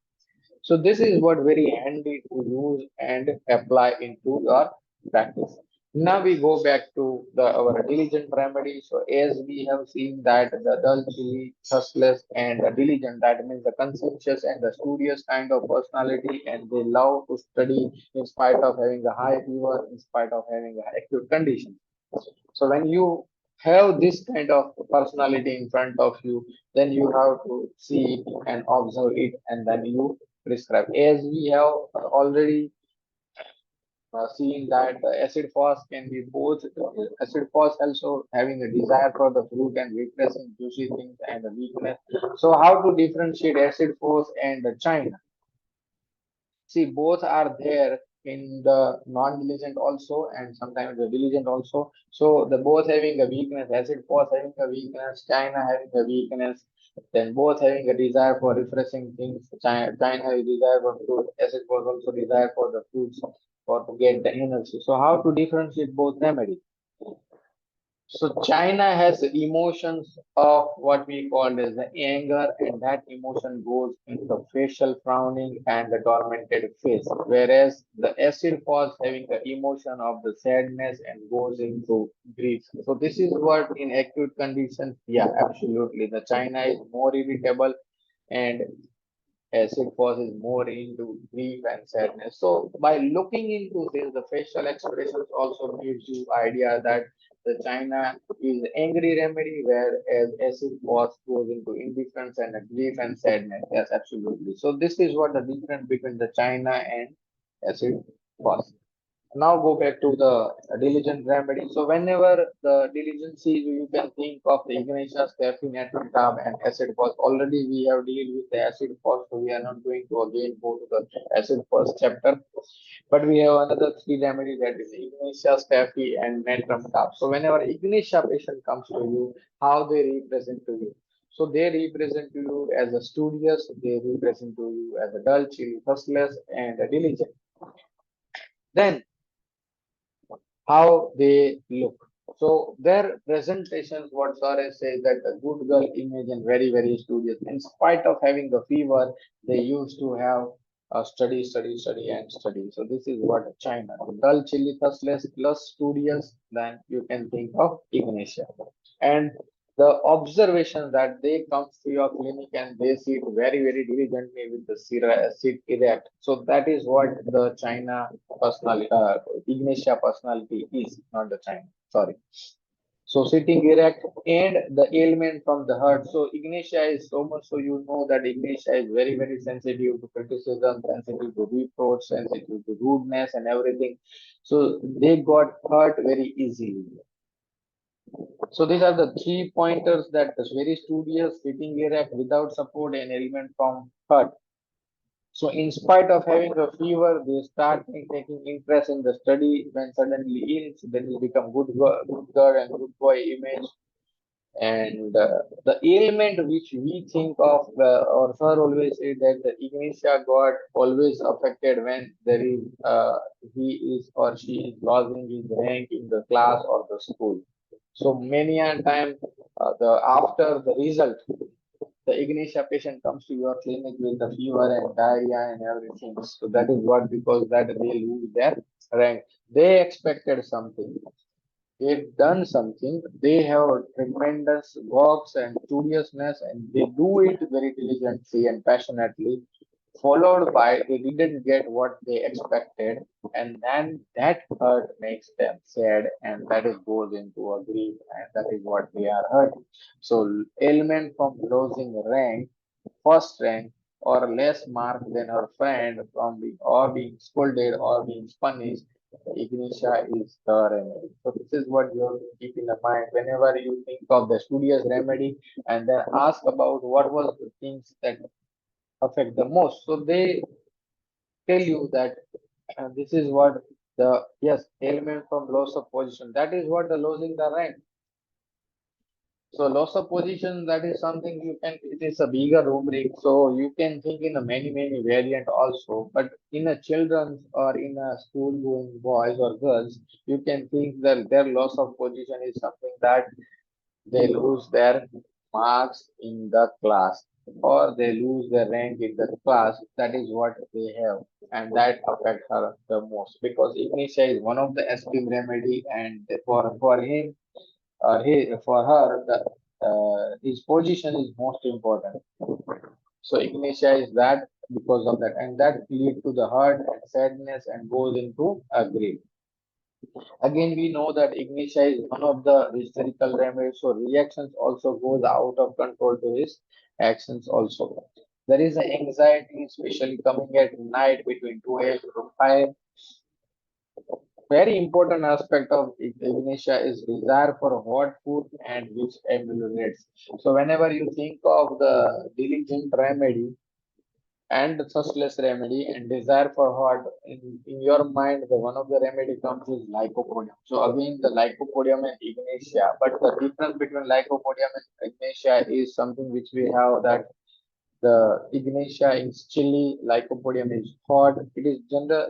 So this is what very handy to use and apply into your practice. Now we go back to our diligent remedy. So as we have seen that the dull, chilly, thirstless, and the diligent, that means the conscientious and the studious kind of personality, and they love to study in spite of having a high fever, in spite of having a acute condition. So when you have this kind of personality in front of you, then you have to see it and observe it, and then you prescribe. As we have already seen that the acid fast can be both acid fast also having a desire for the fruit and repressing juicy things and the weakness. So how to differentiate acid fast and the China? See, both are there in the non-diligent also and sometimes the diligent also. So the both having a weakness, acid force having a weakness, China having a weakness, then both having a desire for refreshing things. China has desire for food, acid force also desire for the foods or to get the energy. So how to differentiate both remedies? So China has emotions of what we call as the anger, and that emotion goes into facial frowning and the tormented face, whereas the acid falls having the emotion of the sadness and goes into grief. So this is what in acute conditions, yeah, absolutely. The China is more irritable, and acid causes more into grief and sadness. So by looking into this, the facial expressions also gives you idea that the China is angry remedy, whereas acid cause goes into indifference and grief and sadness. Yes, absolutely. So this is what the difference between the China and acid cause. Now go back to the diligent remedy. So whenever the diligence is, you can think of the Ignatius, caffeine, tab, and acid fast. Already we have dealt with the acid fast, so we are not going to again go to the acid fast chapter. But we have another three remedy, that is Ignatius, caffeine, and natrum tab. So whenever Ignatia patient comes to you, how they represent to you? So they represent to you as a studious, they represent to you as a dull, chill, thirstless, and a diligent. Then how they look. So their presentations, what sir says that the good girl image and very, very studious. In spite of having a fever, they used to have a study, study, study, and study. So this is what China. Dull, chilly, thirstless, plus studious, then you can think of Ignatia. And the observation that they come to your clinic and they sit very, very diligently with the sit erect. So that is what the China personality, Ignatia personality is, not the China. Sorry. So sitting erect and the ailment from the heart. So Ignatia is so much so you know that Ignatia is very, very sensitive to criticism, sensitive to reproach, sensitive to rudeness and everything. So they got hurt very easily. So these are the three pointers that is very studious, sitting erect without support and element from heart. So in spite of having a fever, they start taking interest in the study when suddenly ill, so then they become good girl and good boy image. And the ailment which we think of, or sir always say that the Ignitia got always affected when there is, he is or she is losing his rank in the class or the school. So many a time, the after the result, the Ignitia patient comes to your clinic with the fever and diarrhea and everything. So that is what because that they lose their rank. They expected something. They've done something. They have tremendous works and studiousness, and they do it very diligently and passionately. Followed by they didn't get what they expected, and then that hurt makes them sad, and that is goes into a grief, and that is what they are hurt. So ailment from losing rank, first rank, or less mark than her friend from being scolded or being punished. Ignitia is the remedy. So this is what you have to keep in the mind whenever you think of the studious remedy, and then ask about what was the things that affect the most. So they tell you that this is what the yes ailment from loss of position. That is what the losing the rank. So loss of position, that is something you can, it is a bigger rubric, so you can think in a many, many variant also. But in a children's or in a school going boys or girls, you can think that their loss of position is something that they lose their marks in the class or they lose their rank in the class. That is what they have, and that affect her the most because Ignitia is one of the esteem remedy, and for him for her, his position is most important. So Ignitia is that because of that, and that lead to the hurt and sadness and goes into a grief. Again, we know that Ignitia is one of the hysterical remedies, so reactions also goes out of control to his actions also. There is an anxiety, especially coming at night between 2 a.m. to 5. Very important aspect of Ignitia is desire for hot food and which emulates. So whenever you think of the diligent remedy and the thirstless remedy and desire for hot, in your mind, the one of the remedy comes is lycopodium. So again, the lycopodium and Ignitia, but the difference between lycopodium and Ignitia is something which we have that the Ignitia is chilly, Lycopodium is hot. It is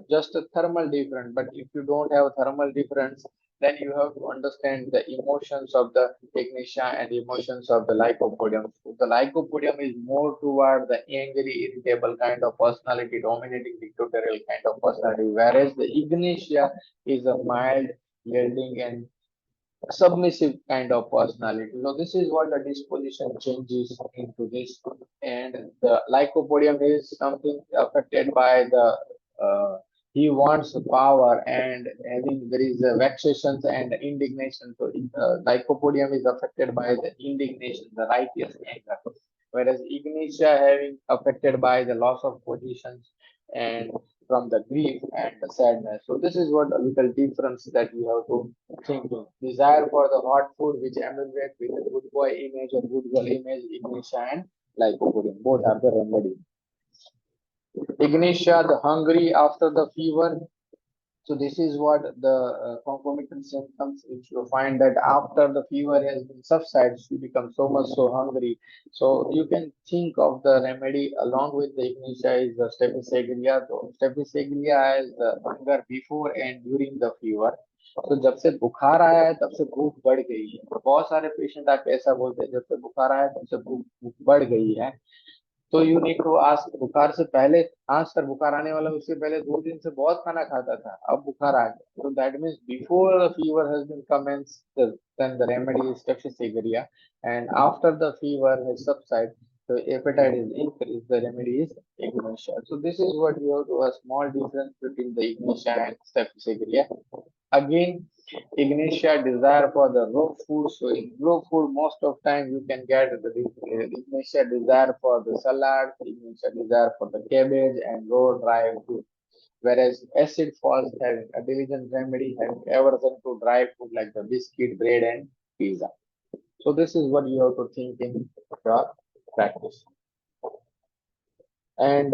just a thermal difference. But if you don't have thermal difference, then you have to understand the emotions of the Ignitia and emotions of the Lycopodium. So the Lycopodium is more toward the angry, irritable kind of personality, dominating dictatorial kind of personality, whereas the Ignitia is a mild, yielding, and submissive kind of personality. So this is what the disposition changes into this, and the lycopodium is something affected by the he wants power and having there is vexations and indignation. So lycopodium is affected by the indignation, the righteous anger, whereas ignitia having affected by the loss of positions and from the grief and the sadness. So this is what a little difference that we have to thinking. Desire for the hot food which emulate with the good boy image or good girl image, Ignitia and lycopodium. Both are the remedy. Ignitia, the hungry after the fever. So this is what the concomitant symptoms which you find that after the fever has been subsides, you become so much so hungry. So you can think of the remedy along with the ignitia is the staphysagilia. So staphysagilia is the hunger before and during the fever. तो जब से बुखार आया है तब से भूख बढ़ गई है। बहुत सारे पेशेंट आप ऐसा बोलते हैं, जब से बुखार आया है तब से भूख बढ़ गई है। तो यू नीड टू आस्क, बुखार से पहले, आज तक बुखार आने वाला उससे पहले 2 दिन से बहुत खाना खाता था, अब बुखार आ गया, तो that means before the fever has been commenced, then the remedy is Staphylococcus, and after the fever has subsided, the appetite is increased, the remedy is ignatia. So this is what you have to, a small difference between the ignatia and Staphylococcus. Again, ignatia desire for the raw food. So in raw food, most of time you can get the ignatia desire for the salad, ignatia desire for the cabbage and raw dry food. Whereas acid falls having a diligent remedy, having aversion to dry food like the biscuit, bread, and pizza. So this is what you have to think in your practice. And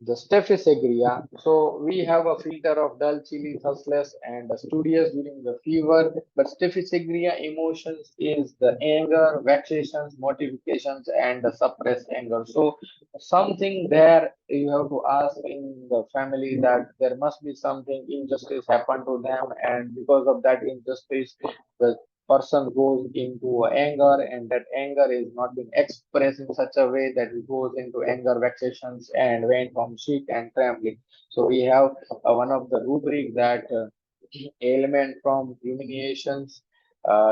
the Staphylococcus. So we have a filter of dull, chilly, thirstless, and studious during the fever. But Staphylococcus emotions is the anger, vexations, mortifications, and the suppressed anger. So something there you have to ask in the family, that there must be something injustice happened to them, and because of that injustice, the person goes into anger, and that anger is not being expressed in such a way that it goes into anger, vexations, and went from sick and trembling. So we have one of the rubric that ailment from humiliations,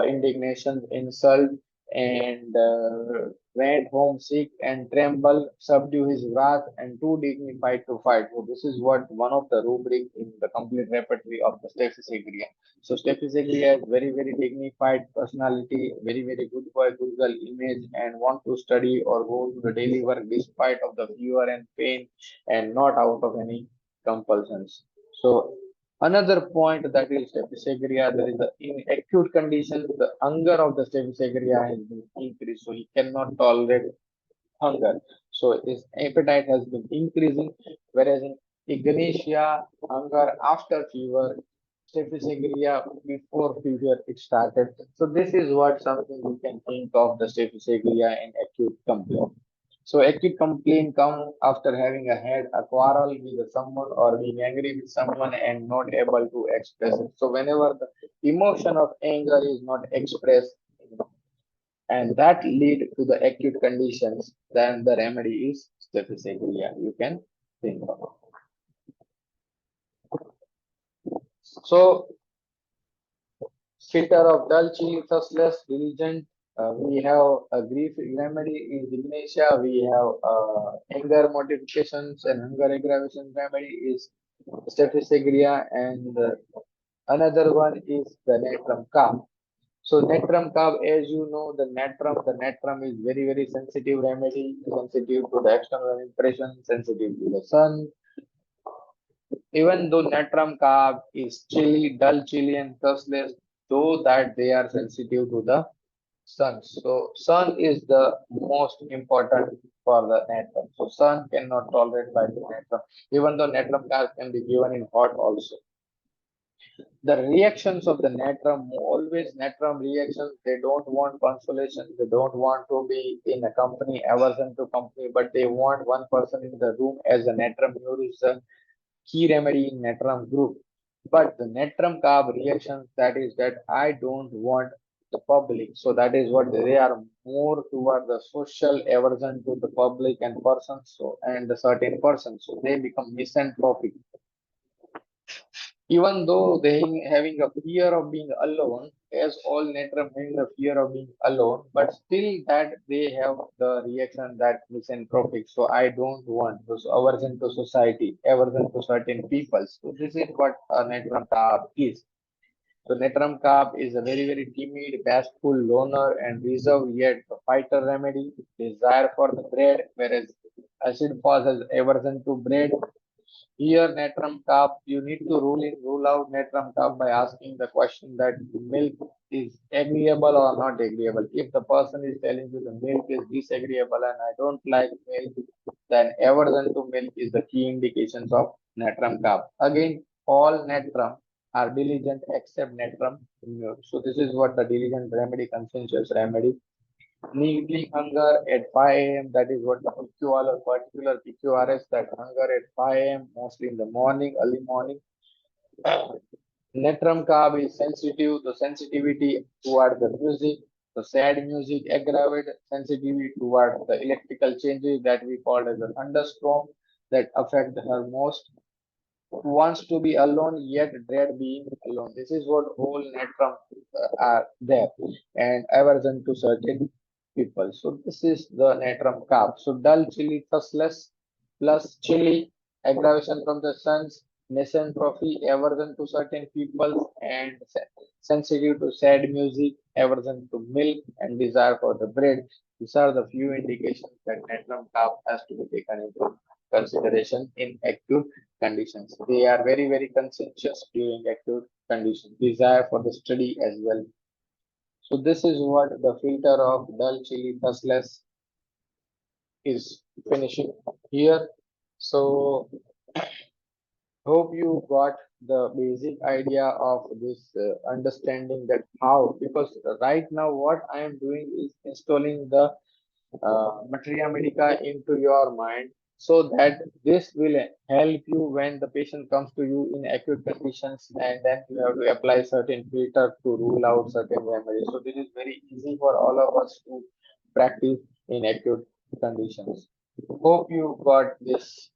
indignation, insult, and went home sick and tremble, subdue his wrath, and too dignified to fight. So this is what one of the rubric in the complete repertory of the Staphylococcus. So Staphylococcus has very, very dignified personality, very, very good boy, good girl image, and want to study or go to the daily work despite of the fever and pain, and not out of any compulsions. So another point, that is Staphylococcus, there is a, in acute conditions, the hunger of the Staphylococcus has been increased, so he cannot tolerate hunger. So his appetite has been increasing, whereas in ignatia, hunger after fever, Staphylococcus before fever it started. So this is what something we can think of the Staphylococcus in acute complaint. So acute complaint come after having had a quarrel with someone or being angry with someone and not able to express it. So whenever the emotion of anger is not expressed, and that lead to the acute conditions, then the remedy is Staphylococcus. You can think of. So filter of dull, chilly, thirstless, diligent. We have a grief remedy in ignatia. We have anger mortifications and hunger aggravation remedy is Staphylococcus, and another one is the natrum calm. So natrum calm, as you know, the natrum is very, very sensitive remedy, sensitive to the external impression, sensitive to the sun. Even though natrum carb is chilly, dull, chilly, and thirstless, though that they are sensitive to the sun. So sun is the most important for the natrum. So sun cannot tolerate by the natrum. Even though natrum carb can be given in hot also. The reactions of the natrum, always natrum reactions, they don't want consolation, they don't want to be in a company, aversion to company, but they want one person in the room as a natrum neurosis, key remedy in natrum group. But the natrum carb reactions, that is that I don't want the public. So that is what they are more toward the social aversion to the public and persons, so and the certain persons. So they become misanthropic. Even though they having a fear of being alone, as all natrum having the fear of being alone, but still that they have the reaction that misanthropic. So I don't want this aversion to society, aversion to certain people. So this is what a natrum carb is. So natrum carb is a very, very timid, bashful, loner, and reserved yet a fighter remedy, desire for the bread, whereas acid falls as aversion to bread. Here, natrum carb, you need to rule out natrum carb by asking the question that milk is agreeable or not agreeable. If the person is telling you the milk is disagreeable and I don't like milk, then aversion to milk is the key indications of natrum carb. Again, all natrum are diligent except natrum immune. So this is what the diligent remedy, consensus remedy. Needling hunger at 5 a.m. That is what the particular PQRS, that hunger at 5 a.m. mostly in the morning, early morning. Natrum carb is sensitive, the sensitivity toward the music, the sad music aggravate sensitivity toward the electrical changes that we call as a thunderstorm that affect her most, wants to be alone yet dread being alone. This is what whole natrum are there, and aversion to certain people. So this is the natrum carb. So dull, chilly, thirstless, plus chilly, aggravation from the sun's, misanthropy, aversion to certain people, and sensitive to sad music, aversion to milk, and desire for the bread. These are the few indications that natrum carb has to be taken into consideration in acute conditions. They are very, very conscientious during acute conditions, desire for the study as well. So this is what the filter of dull, chilly, thirstless is finishing here. So hope you got the basic idea of this understanding that how, because right now what I am doing is installing the Materia Medica into your mind so that this will help you when the patient comes to you in acute conditions, and then you have to apply certain filter to rule out certain remedies. So this is very easy for all of us to practice in acute conditions. Hope you got this.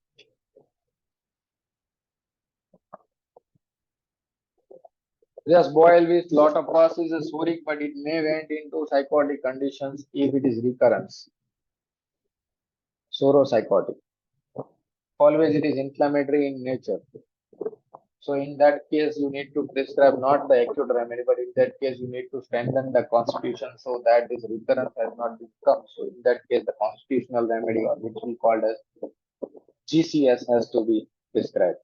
Yes, boil with lot of pus is a soric, but it may went into psychotic conditions if it is recurrence, sauropsychotic. Always it is inflammatory in nature. So in that case, you need to prescribe not the acute remedy, but in that case, you need to strengthen the constitution so that this recurrence has not become. So in that case, the constitutional remedy, or which we called as GCS, has to be prescribed.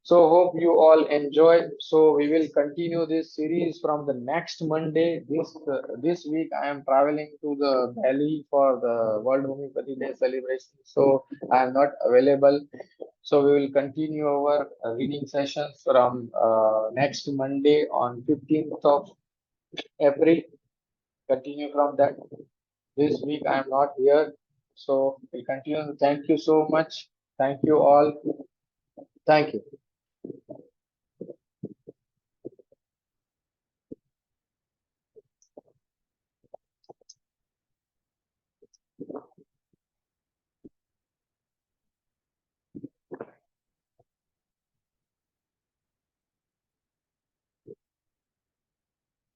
So hope you all enjoy. So we will continue this series from the next Monday. This week I am traveling to the Delhi for the World Homeopathy Day celebration. So I am not available. So we will continue our reading sessions from next Monday on 15th of April. Continue from that. This week I am not here. So we continue. Thank you so much. Thank you all. Thank you.